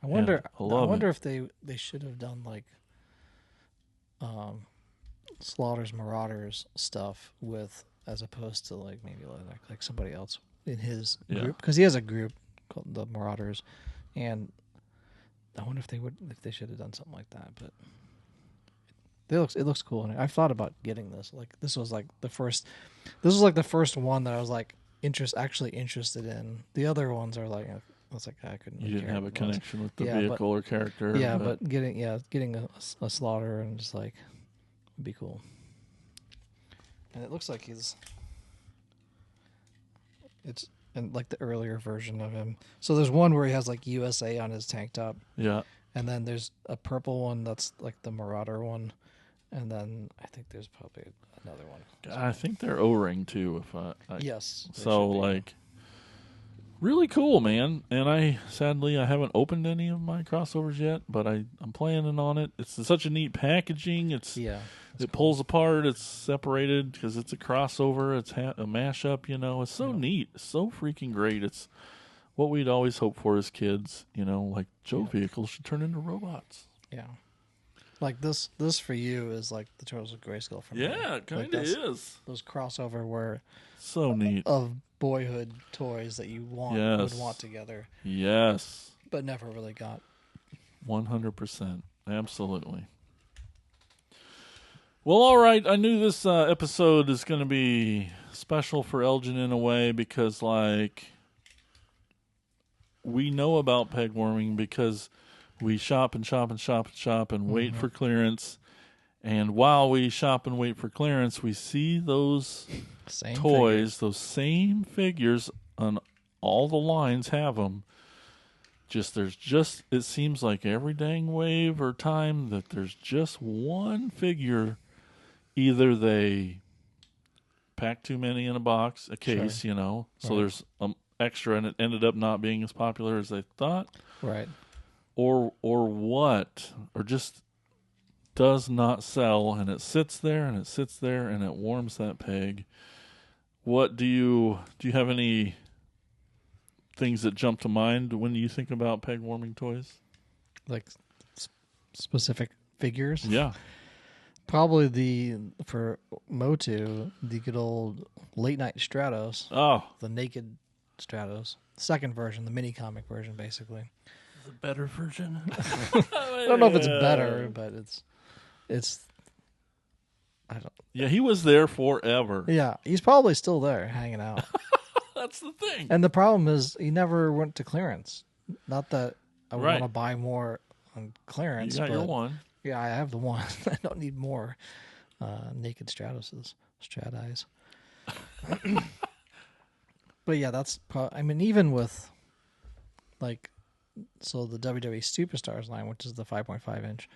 I wonder. I love wonder if they should have done like, Slaughter's Marauders stuff with, as opposed to like maybe like somebody else in his group, because he has a group called the Marauders, and I wonder if they should have done something like that. But it looks cool, and I've thought about getting this. Like this was like the first one that I was like actually interested in. The other ones are like, I was like, I couldn't. You didn't have a connection with the Yeah, vehicle or character. Yeah, but getting a Slaughter and just like would be cool. And it looks like it's in like the earlier version of him. So there's one where he has like USA on his tank top. Yeah. And then there's a purple one that's like the Marauder one. And then I think there's probably another one. I think they're O-ring too. Yes. they So should be. like, really cool, man. And I haven't opened any of my crossovers yet, but I'm planning on it. It's such a neat packaging. Yeah. It pulls apart. It's separated because it's a crossover. It's a mashup. It's so neat. It's so freaking great. It's what we'd always hope for as kids. Like Joe vehicles should turn into robots. Yeah. Like this for you is like the Turtles of Grayskull for me. Yeah, it kind of Like is. those crossover were So neat. of boyhood toys that you would want together, Yes. but never really got. 100%. Absolutely. Well, all right. I knew this episode is going to be special for Elgin in a way because, like, we know about peg warming because we shop and shop and shop and shop and wait for clearance. And while we shop and wait for clearance, we see those Same toys, figures. those same figures on all the lines have them. It seems like every dang wave or time that there's just one figure. Either they pack too many in a box, a case, Sure. so Right. there's extra and it ended up not being as popular as they thought, Right. or just does not sell, and it sits there and it sits there and it warms that peg. What do you have any things that jump to mind when you think about peg warming toys? Like specific figures. Yeah. Probably for Motu, the good old late night Stratos, Oh, the naked Stratos. Second version, the mini comic version, basically. The better version. I don't know if it's better, but it's. I don't. yeah, he was there forever. Yeah, he's probably still there, hanging out. That's the thing. And the problem is, he never went to clearance. Not that I Right. want to buy more on You clearance. got your but one. Yeah, I have the one. I don't need more naked Stratoses, Strat-Eyes. But yeah, that's I mean, even with like, so the WWE Superstars line, which is the 5.5 inch,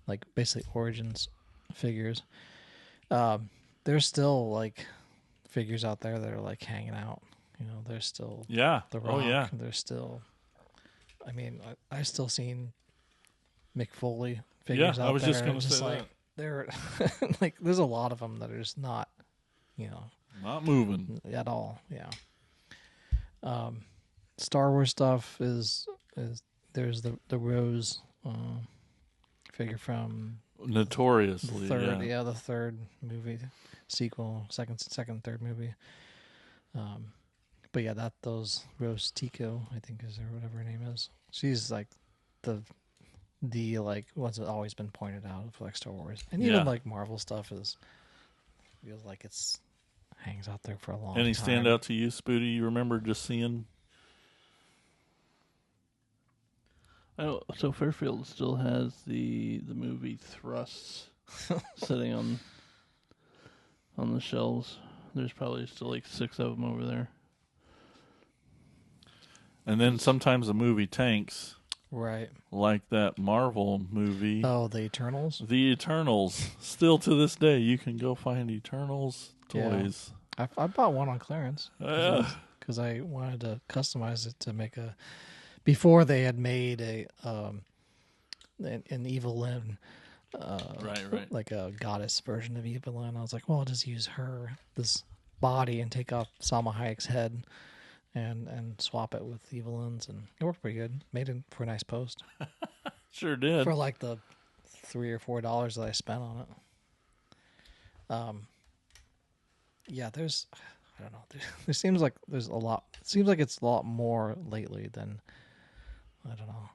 like basically Origins figures, there's still like figures out there that are like hanging out. There's still Yeah. The Rock. Oh, yeah. There's still, I mean, I still seen Mick Foley figures Yeah, out I was there. just gonna say like, that. They're like, there's a lot of them that are just not, Not moving. at all. Yeah. Star Wars stuff is there's the Rose figure from Notoriously. the third, Yeah. the third movie sequel, second, third movie. But yeah, those Rose Tico, I think is, or whatever her name is. She's like the like what's always been pointed out for like Star Wars, and even Yeah. like Marvel stuff feels like it's hangs out there for a long time. Any stand out to you, Spooty? You remember just seeing? So Fairfield still has the movie Thrusts sitting on the shelves. There's probably still like 6 of them over there. And then sometimes the movie tanks, Right. like that Marvel movie, Oh, the Eternals. The Eternals. Still to this day, you can go find Eternals Yeah. toys. I bought one on clearance Yeah. because I wanted to customize it to make a. Before they had made an Evil Lynn, Right. like a goddess version of Evil Lynn. I was like, well, I'll just use this body and take off Salma Hayek's head and swap it with Evil Lynn's, and it worked pretty good. Made it for a nice post Sure did. for like the $3 or $4 that I spent on it. Yeah, I don't know. There seems like there's a lot. It seems like it's a lot more lately than, I don't know.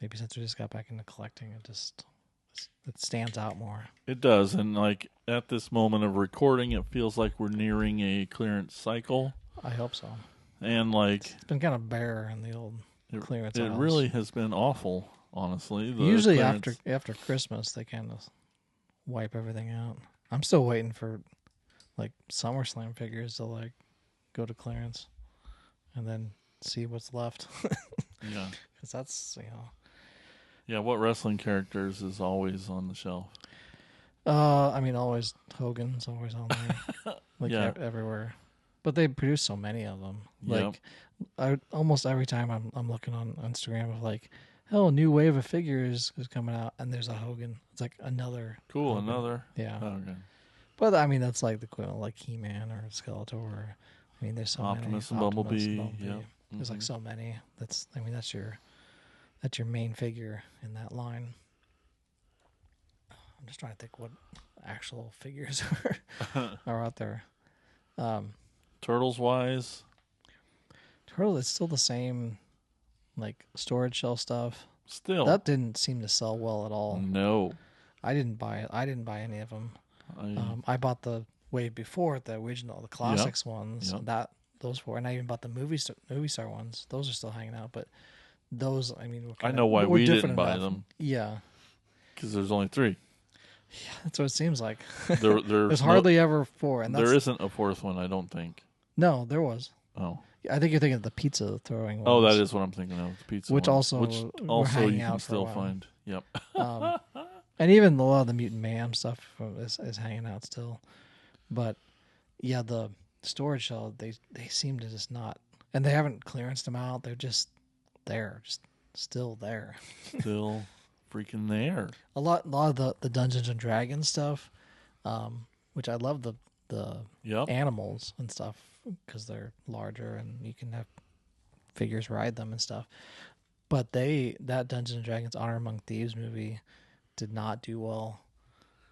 Maybe since we just got back into collecting, it stands out more. It does. And like at this moment of recording, it feels like we're nearing a clearance cycle. I hope so. And like It's been kind of bare in the old clearance. it aisles. really has been awful, honestly. The Usually clearance. after Christmas, they kind of wipe everything out. I'm still waiting for like SummerSlam figures to like go to clearance, and then see what's left. Yeah. Because that's Yeah, what wrestling characters is always on the shelf? I mean, always Hogan's always on there, like Yeah. everywhere. But they produce so many of them. Like, almost every time I'm looking on Instagram of like, oh, new wave of figures is coming out, and there's a Hogan. It's like another. Cool, Hogan. another. Yeah. Oh, okay. But I mean, that's like the equivalent, like He-Man or Skeletor. I mean, there's so Optimus many. and Bumblebee, yep. There's like so many. That's your main figure in that line. I'm just trying to think what actual figures are out there. Turtles wise, Turtle is still the same, like storage shell stuff. still That didn't seem to sell well at all. no. I didn't buy it. I didn't buy any of them. I I bought the way before the original, the classics ones. Yep. Those 4, and I even bought the movie star ones. Those are still hanging out, but those, I mean, I know why we didn't buy enough. them. Yeah, because there's only 3. Yeah, that's what it seems like. There's hardly ever 4, and there isn't a 4th one. I don't think. No, there was. Oh, I think you're thinking of the pizza throwing ones. Oh, that is what I'm thinking of. The pizza, which ones. also you can still find. Yep. And even a lot of the Mutant Mayhem stuff is hanging out still. But yeah, the storage shelf, they seem to just not, and they haven't clearanced them out. They're just there, just still there. Still freaking there. A lot of the Dungeons and Dragons stuff, which I love the animals and stuff because they're larger and you can have figures ride them and stuff. But that Dungeons and Dragons Honor Among Thieves movie did not do well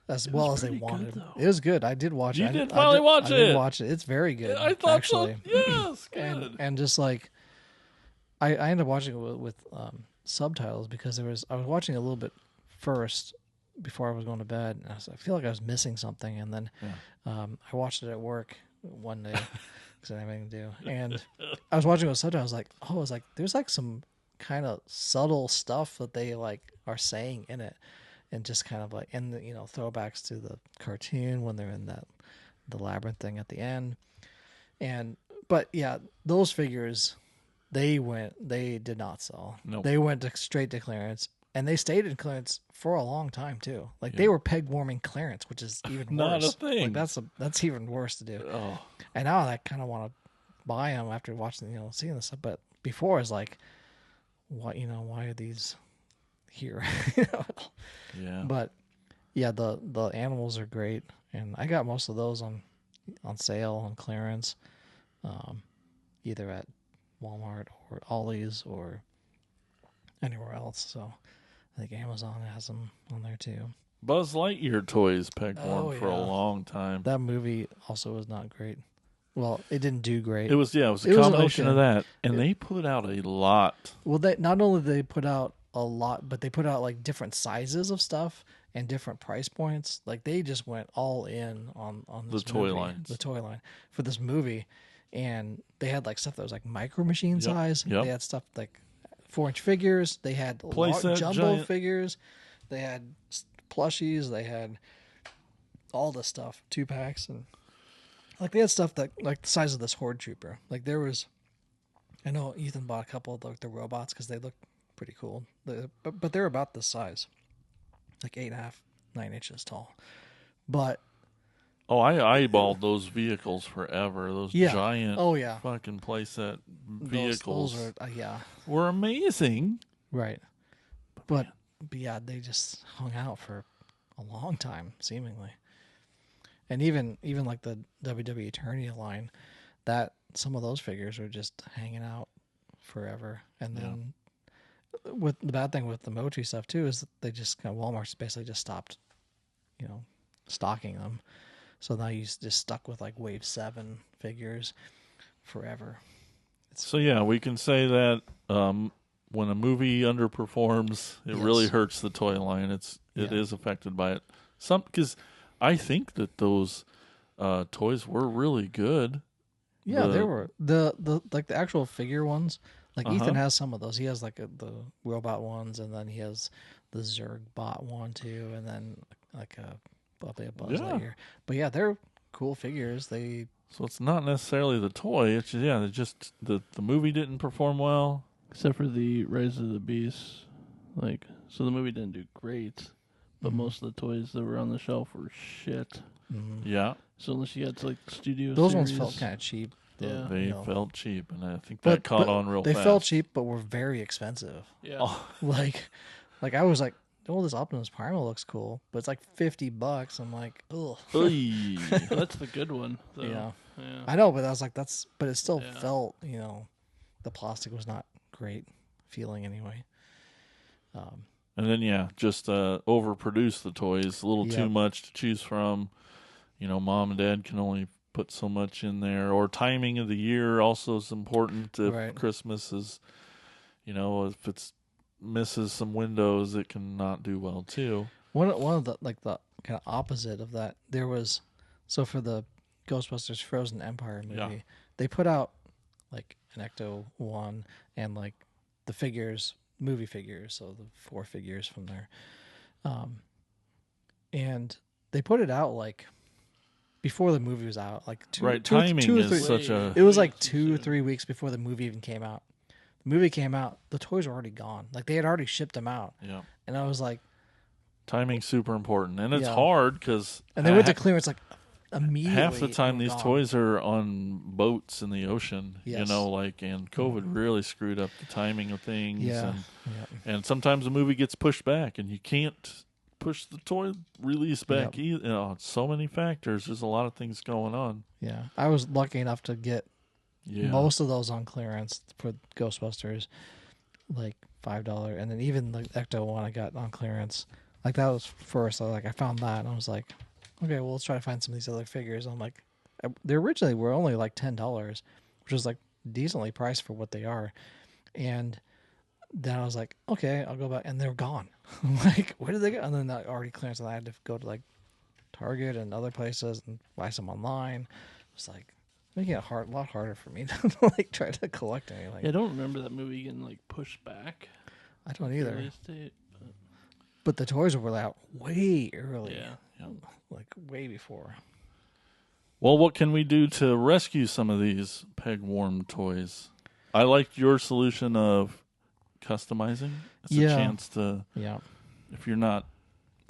as they wanted. It was good. I did watch it. You did finally watch it. I did watch it. It's very good. I thought actually. So. Yes, good. And just like I ended up watching it with subtitles because I was watching a little bit first before I was going to bed. And I feel like I was missing something, and then I watched it at work one day because I didn't have anything to do. And I was watching it with subtitles. I was like, there's like some kind of subtle stuff that they like are saying in it. And just kind of like, and throwbacks to the cartoon when they're in the labyrinth thing at the end. But yeah, those figures, they did not sell. Nope. They went straight to clearance, and they stayed in clearance for a long time too. Like they were peg warming clearance, which is even not worse. A thing. Like that's even worse to do. Oh. And now I kind of want to buy them after watching, seeing this stuff. But before it's like, why are these here? Yeah. But yeah, the animals are great, and I got most of those on sale on clearance, either at Walmart or Ollie's or anywhere else. So I think Amazon has them on there too. Buzz Lightyear toys peg warmed for a long time. That movie also was not great. Well, it didn't do great. It was a combination of that, and they put out a lot. Well, they not only they put out a lot, but they put out like different sizes of stuff and different price points. Like they just went all in on this the toy lines, the toy line for this movie, and they had like stuff that was like micro machine size. Yep. They had stuff like 4-inch figures. They had jumbo figures. They had plushies. They had all this stuff, 2-packs, and like they had stuff that like the size of this Horde Trooper. Like there was, I know Ethan bought a couple of the robots because they looked pretty cool, but they're about this size, like 8.5, 9 inches tall. But I eyeballed those vehicles forever. Those giant, fucking playset vehicles. Those are were amazing, right? But yeah, they just hung out for a long time, seemingly. And even like the WWE Eternia line, that some of those figures are just hanging out forever, and then. With the bad thing with the Mochi stuff too is that they just Walmart's basically just stopped, stocking them. So now you're just stuck with like Wave 7 figures forever. So yeah, we can say that when a movie underperforms, it really hurts the toy line. It is affected by it. Because I think that those toys were really good. Yeah, they were the like the actual figure ones. Like Ethan has some of those. He has like the robot ones, and then he has the Zerg bot one too, and then like a Buzz Lightyear. But yeah, they're cool figures. So it's not necessarily the toy. It's just the movie didn't perform well, except for the Rise of the Beast. So the movie didn't do great, but most of the toys that were on the shelf were shit. Mm-hmm. Yeah. So unless you had like studio, those series, ones felt kind of cheap. They felt cheap, and I think that caught on real fast. They felt cheap, but were very expensive. Yeah. Oh. Like I was like, oh, this Optimus Primal looks cool, but it's like $50. I'm like, ugh. That's the good one, though. Yeah. I know, but I was like, but it still felt, the plastic was not great feeling anyway. And then, just overproduce the toys, a little too much to choose from. Mom and dad can only put so much in there, or timing of the year also is important. If Christmas is, if it's misses some windows, it can not do well too. One of the like the kind of opposite of that, there was So for the Ghostbusters Frozen Empire movie, Yeah. they put out like an Ecto 1 and like the figures, movie figures, so the 4 figures from there. And they put it out like before the movie was out, like Timing two or is three. such a. It was like Way too 2 or soon. 3 weeks before the movie even came out. The movie came out, the toys were already gone. Like they had already shipped them out, Yeah. and I was like, Timing's super important, and it's Yeah. hard because and they went to clearance like immediately. half the time they were these gone. toys are on boats in the ocean. Yes. And COVID really screwed up the timing of things. Yeah, And, yeah, and sometimes the movie gets pushed back, and you can't push the toy release back Yep. either. So many factors. There's a lot of things going on. yeah. I was lucky enough to get Yeah. most of those on clearance for Ghostbusters, like $5, and then even the Ecto 1 I got on clearance. Like that was first. I found that, and I was like, okay, well let's try to find some of these other figures. I'm like, they originally were only like $10, which was like decently priced for what they are, and then I was like, okay, I'll go back, and they're gone. I'm like, where did they go? And then that already clearance, and I had to go to like Target and other places and buy some online. It was like making it a lot harder for me to like try to collect anything. Yeah, I don't remember that movie getting like pushed back. I don't the either. release date, But the toys were out way early. Yeah. Like way before. Well, what can we do to rescue some of these peg-warm toys? I liked your solution of customizing. It's Yeah. a chance to, Yeah.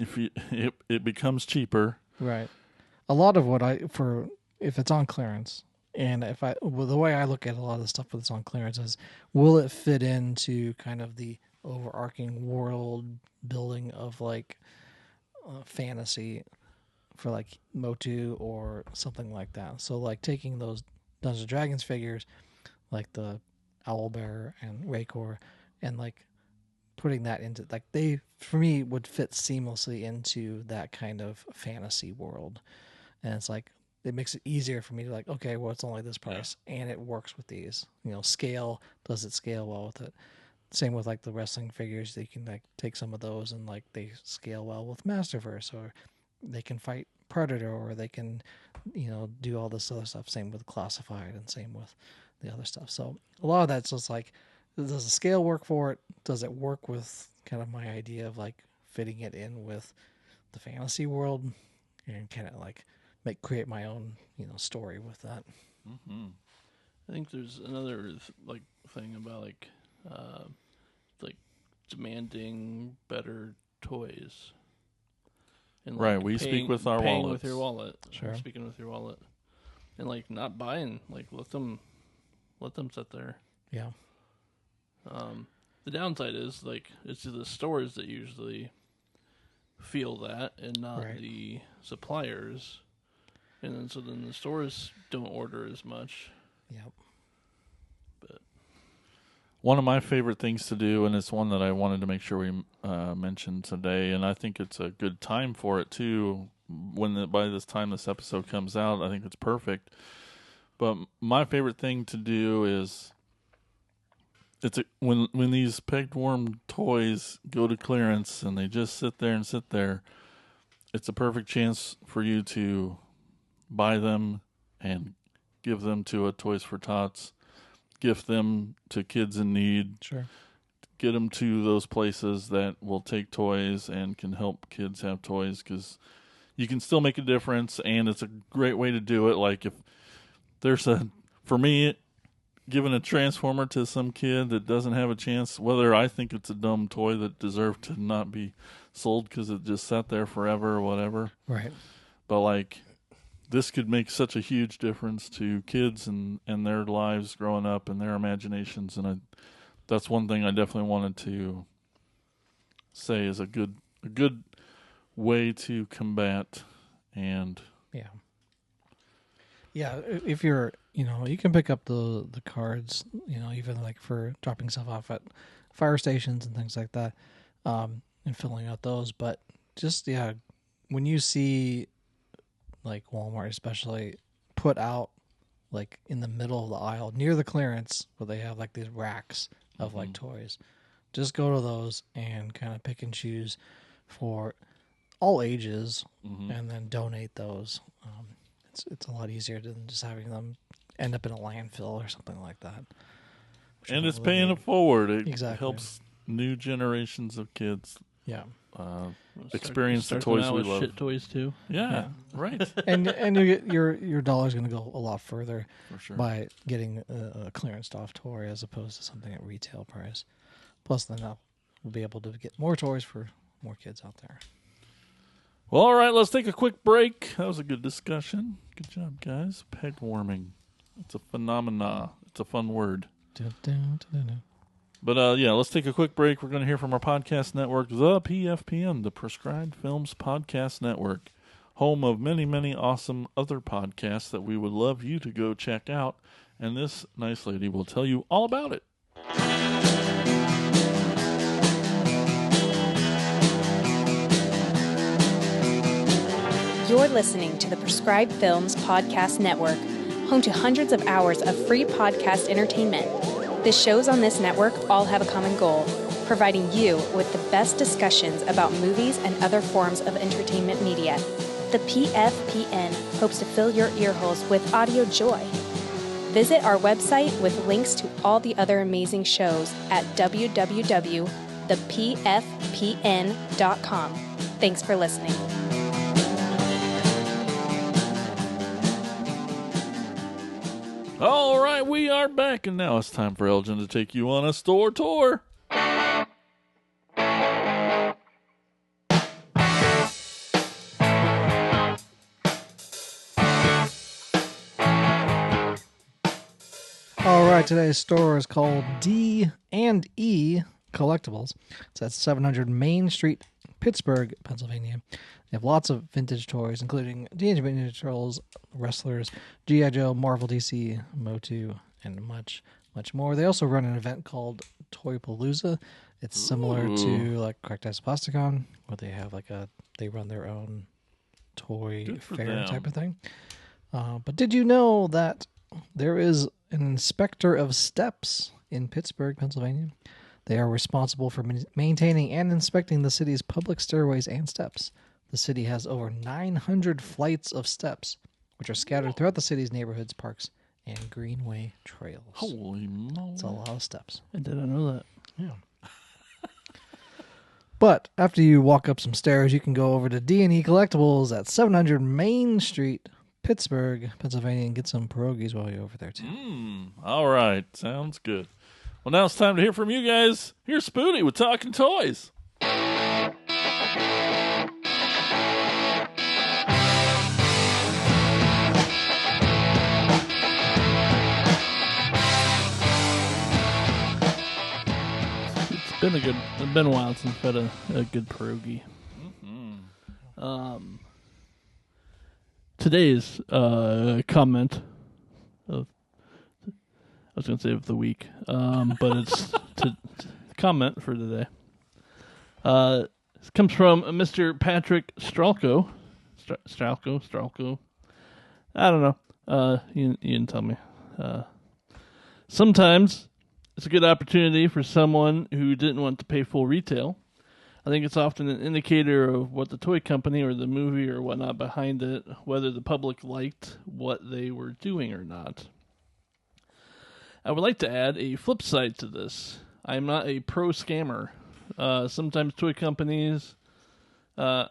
it becomes cheaper. Right. A lot of what if it's on clearance, and the way I look at a lot of the stuff that's on clearance is, will it fit into kind of the overarching world building of like fantasy for like Motu or something like that. So like taking those Dungeons and Dragons figures, like the Owlbear and Raycor, and like putting that into like they for me would fit seamlessly into that kind of fantasy world. And it's like it makes it easier for me to like, okay, well it's only this price and it works with these. Does it scale well with it? Same with like the wrestling figures, they can like take some of those and like they scale well with Masterverse, or they can fight Predator, or they can, do all this other stuff. Same with Classified, and same with the other stuff. So a lot of that's just like, does the scale work for it? Does it work with kind of my idea of like fitting it in with the fantasy world, and kind of like create my own story with that. Mm-hmm. I think there's another like thing about like demanding better toys. And Right, we speak with our paying wallets. with your wallet. Sure. Speaking with your wallet, and like not buying, like let them sit there. Yeah. The downside is like it's the stores that usually feel that, and not Right. the suppliers. And then the stores don't order as much. Yep. But One of my favorite things to do, and it's one that I wanted to make sure we mentioned today, and I think it's a good time for it too. By this time this episode comes out, I think it's perfect. But my favorite thing to do is when these pegged worm toys go to clearance and they just sit there, it's a perfect chance for you to buy them and give them to a Toys for Tots, gift them to kids in need, Sure. get them to those places that will take toys and can help kids have toys, because you can still make a difference, and it's a great way to do it. Like if there's for me, giving a Transformer to some kid that doesn't have a chance, whether I think it's a dumb toy that deserved to not be sold because it just sat there forever or whatever, Right. but like this could make such a huge difference to kids and their lives growing up and their imaginations. And that's one thing I definitely wanted to say is a good way to combat. And Yeah. Yeah, if you're, you can pick up the cards, even like for dropping stuff off at fire stations and things like that, and filling out those. But just, when you see like Walmart especially put out like in the middle of the aisle near the clearance where they have like these racks of like toys, just go to those and kind of pick and choose for all ages, and then donate those. it's a lot easier than just having them end up in a landfill or something like that. And it's paying it forward. It Exactly. helps new generations of kids Yeah. experience the Start them toys out we with love. shit toys too. Yeah, right. And you get your dollar's going to go a lot further For sure. by getting a clearance off toy as opposed to something at retail price. Plus, then we'll be able to get more toys for more kids out there. Well, all right, let's take a quick break. That was a good discussion. Good job, guys. Peg warming. It's a phenomena. It's a fun word. Dun, dun, dun, dun. But, yeah, let's take a quick break. We're going to hear from our podcast network, the PFPN, the Prescribed Films Podcast Network, home of many, many awesome other podcasts that we would love you to go check out. And this nice lady will tell you all about it. You're listening to the Prescribed Films Podcast Network, home to hundreds of hours of free podcast entertainment. The shows on this network all have a common goal, providing you with the best discussions about movies and other forms of entertainment media. The PFPN hopes to fill your earholes with audio joy. Visit our website with links to all the other amazing shows at www.thepfpn.com. Thanks for listening. All right, we are back, and now it's time for Elgin to take you on a store tour. All right, today's store is called D and E Collectibles. It's at 700 Main Street, Pittsburgh, Pennsylvania. They have lots of vintage toys, including Teenage Mutant Ninja Turtles, Wrestlers, G.I. Joe, Marvel, DC, Motu, and much, much more. They also run an event called Toy Palooza. It's similar to like Cracktastic Plasticon, where they have they run their own toy fair type of thing. But did you know that there is an inspector of steps in Pittsburgh, Pennsylvania? They are responsible for maintaining and inspecting the city's public stairways and steps. The city has over 900 flights of steps, which are scattered throughout the city's neighborhoods, parks, and greenway trails. Holy moly. It's a lot of steps. I didn't know that. Yeah. But after you walk up some stairs, you can go over to D and E Collectibles at 700 Main Street, Pittsburgh, Pennsylvania, and get some pierogies while you're over there, too. All right, sounds good. Well, now it's time to hear from you guys. Here's Spoonie with Talking Toys. It's been a while since I've had a good pierogi. Today's comment of, I was going to say of the week, but it's to comment for today. This comes from Mr. Patrick Stralko. Stralko. I don't know. You can tell me. Sometimes it's a good opportunity for someone who didn't want to pay full retail. I think it's often an indicator of what the toy company or the movie or whatnot behind it, whether the public liked what they were doing or not. I would like to add a flip side to this. I'm not a pro scammer. Sometimes toy companies... I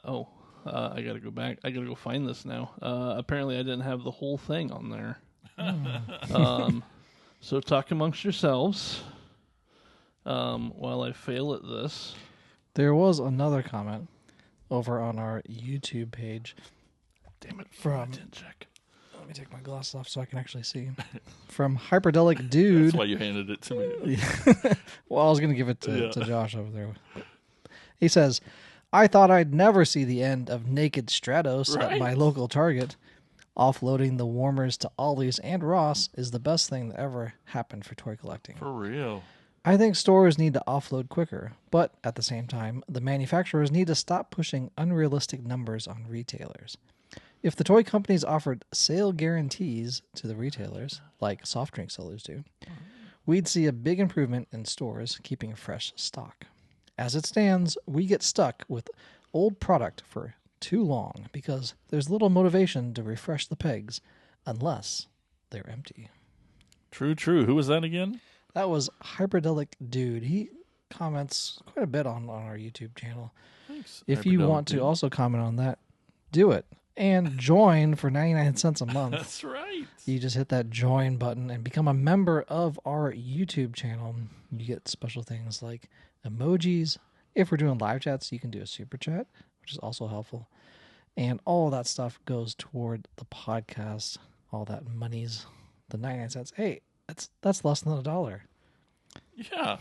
gotta go back. I gotta go find this now. Apparently I didn't have the whole thing on there. So talk amongst yourselves while I fail at this. There was another comment over on our YouTube page. Damn it. From... I didn't check. Let me take my glasses off so I can actually see. From Hyperdelic Dude. That's why you handed it to me. Well, I was going to give it to Josh over there. He says, I thought I'd never see the end of Naked Stratos at my local Target. Offloading the warmers to Ollie's and Ross is the best thing that ever happened for toy collecting. For real. I think stores need to offload quicker, but at the same time, the manufacturers need to stop pushing unrealistic numbers on retailers. If the toy companies offered sale guarantees to the retailers, like soft drink sellers do, we'd see a big improvement in stores keeping fresh stock. As it stands, we get stuck with old product for too long because there's little motivation to refresh the pegs unless they're empty. True. Who was that again? That was Hyperdelic Dude. He comments quite a bit on our YouTube channel. Thanks. If you Hyperdelic want to Dude. also comment on that, do it. And join for 99 cents a month. That's right. You just hit that join button and become a member of our YouTube channel. You get special things like emojis. If we're doing live chats, you can do a super chat, which is also helpful. And all that stuff goes toward the podcast. All that money's the 99 cents. Hey, that's less than $1. Yeah.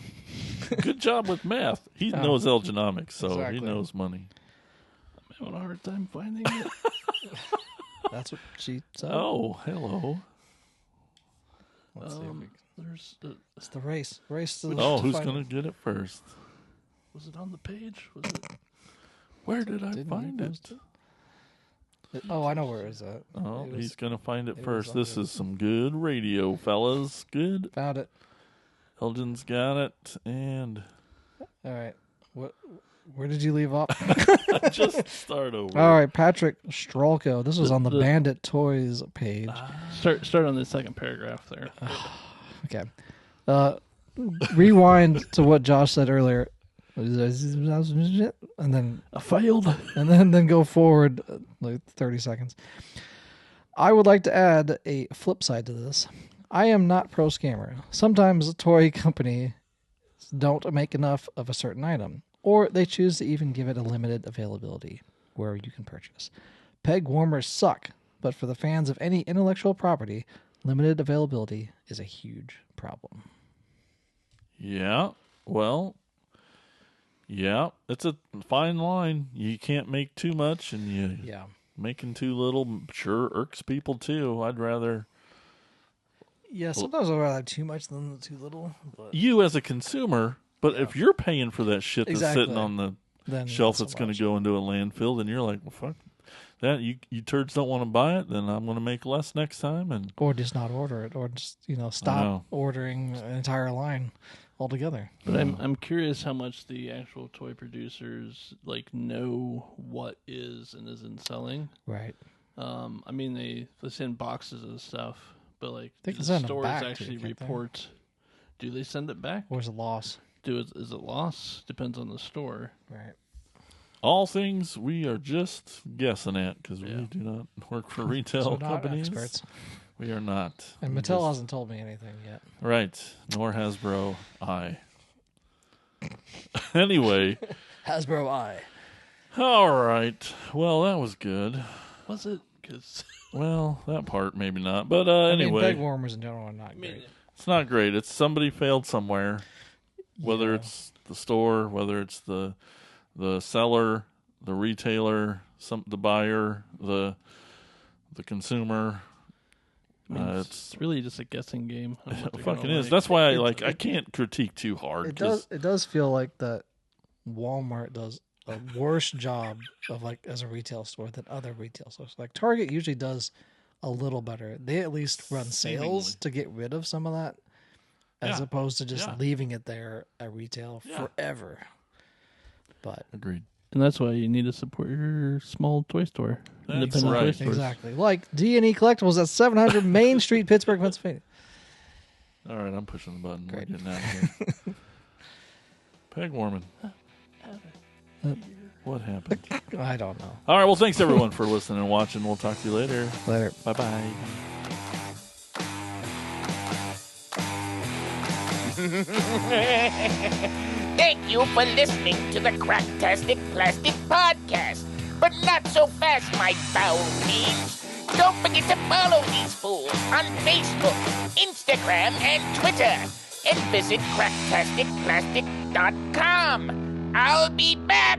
Good job with math. He knows algenomics, so Exactly. he knows money. I'm having a hard time finding it. That's what she said. Oh, hello. Let's see if we can- There's It's the race. Race to the Oh, to who's find going it. to get it first? was it on the page? Was it? Where did I Didn't find you it? post Oh, I know where it's at. Oh, It was- he's going to find it it first. was on This there. is some good radio, fellas. Good. Found it. Elgin's got it, and All right. Where did you leave off? just start over. All right, Patrick Strolko. This was on the The- Bandit Toys page. Start on the second paragraph there. Okay. Rewind to what Josh said earlier. And then I failed. and then go forward like 30 seconds. I would like to add a flip side to this. I am not pro scammer. Sometimes toy companies don't make enough of a certain item, or they choose to even give it a limited availability where you can purchase. Peg warmers suck, but for the fans of any intellectual property, limited availability is a huge problem. Yeah. Well, yeah, it's a fine line. You can't make too much, and you Yeah. making too little sure irks people too. I'd rather Yeah, sometimes I'd rather have too much than too little. But you as a consumer, but if you're paying for that shit that's Exactly. sitting on the then shelf not so that's going much. to go into a landfill, then you're like, well, fuck that. You turds don't want to buy it, then I'm going to make less next time. And Or just not order it, or just know. stop ordering an entire line altogether. But I'm curious how much the actual toy producers know what is and isn't selling. Right. I mean they send boxes of stuff, but They do can the send them stores back, too, actually can't they? report. Do they send it back? Or is it loss? Is it loss? Depends on the store. Right. all things we are just guessing at because Yeah. we do not work for retail So not companies. experts. We are not. And We Mattel just- hasn't told me anything yet. Right. Nor Hasbro. I. Anyway. Hasbro I. All right. Well, that was good. Was it? Because Well, that part maybe not. But I mean, anyway, peg warmers in general are not great. it's not great. It's somebody failed somewhere. Whether Yeah. it's the store, whether it's the seller, the retailer, the buyer, the consumer. it's really just a guessing game. of what It they're fucking gonna is. like. That's why I can't critique too hard. It 'cause- does. It does feel like that Walmart does a worse job of as a retail store than other retail stores. Like Target usually does a little better. They at least run sales Seemingly. to get rid of some of that, as Yeah. opposed to just Yeah. leaving it there at retail Yeah. forever. But Agreed. And that's why you need to support your small toy store, That's independent right. toy stores. exactly, like D and E Collectibles at 700 Main Street, Pittsburgh, Pennsylvania. All right, I'm pushing the button. Great. We're getting out of here. Peg warming. What happened? I don't know. All right. Well, thanks everyone for listening and watching. We'll talk to you later. Later. Bye bye. Thank you for listening to the Cracktastic Plastic Podcast. But not so fast, my foul fiends. Don't forget to follow these fools on Facebook, Instagram, and Twitter. And visit cracktasticplastic.com. I'll be back.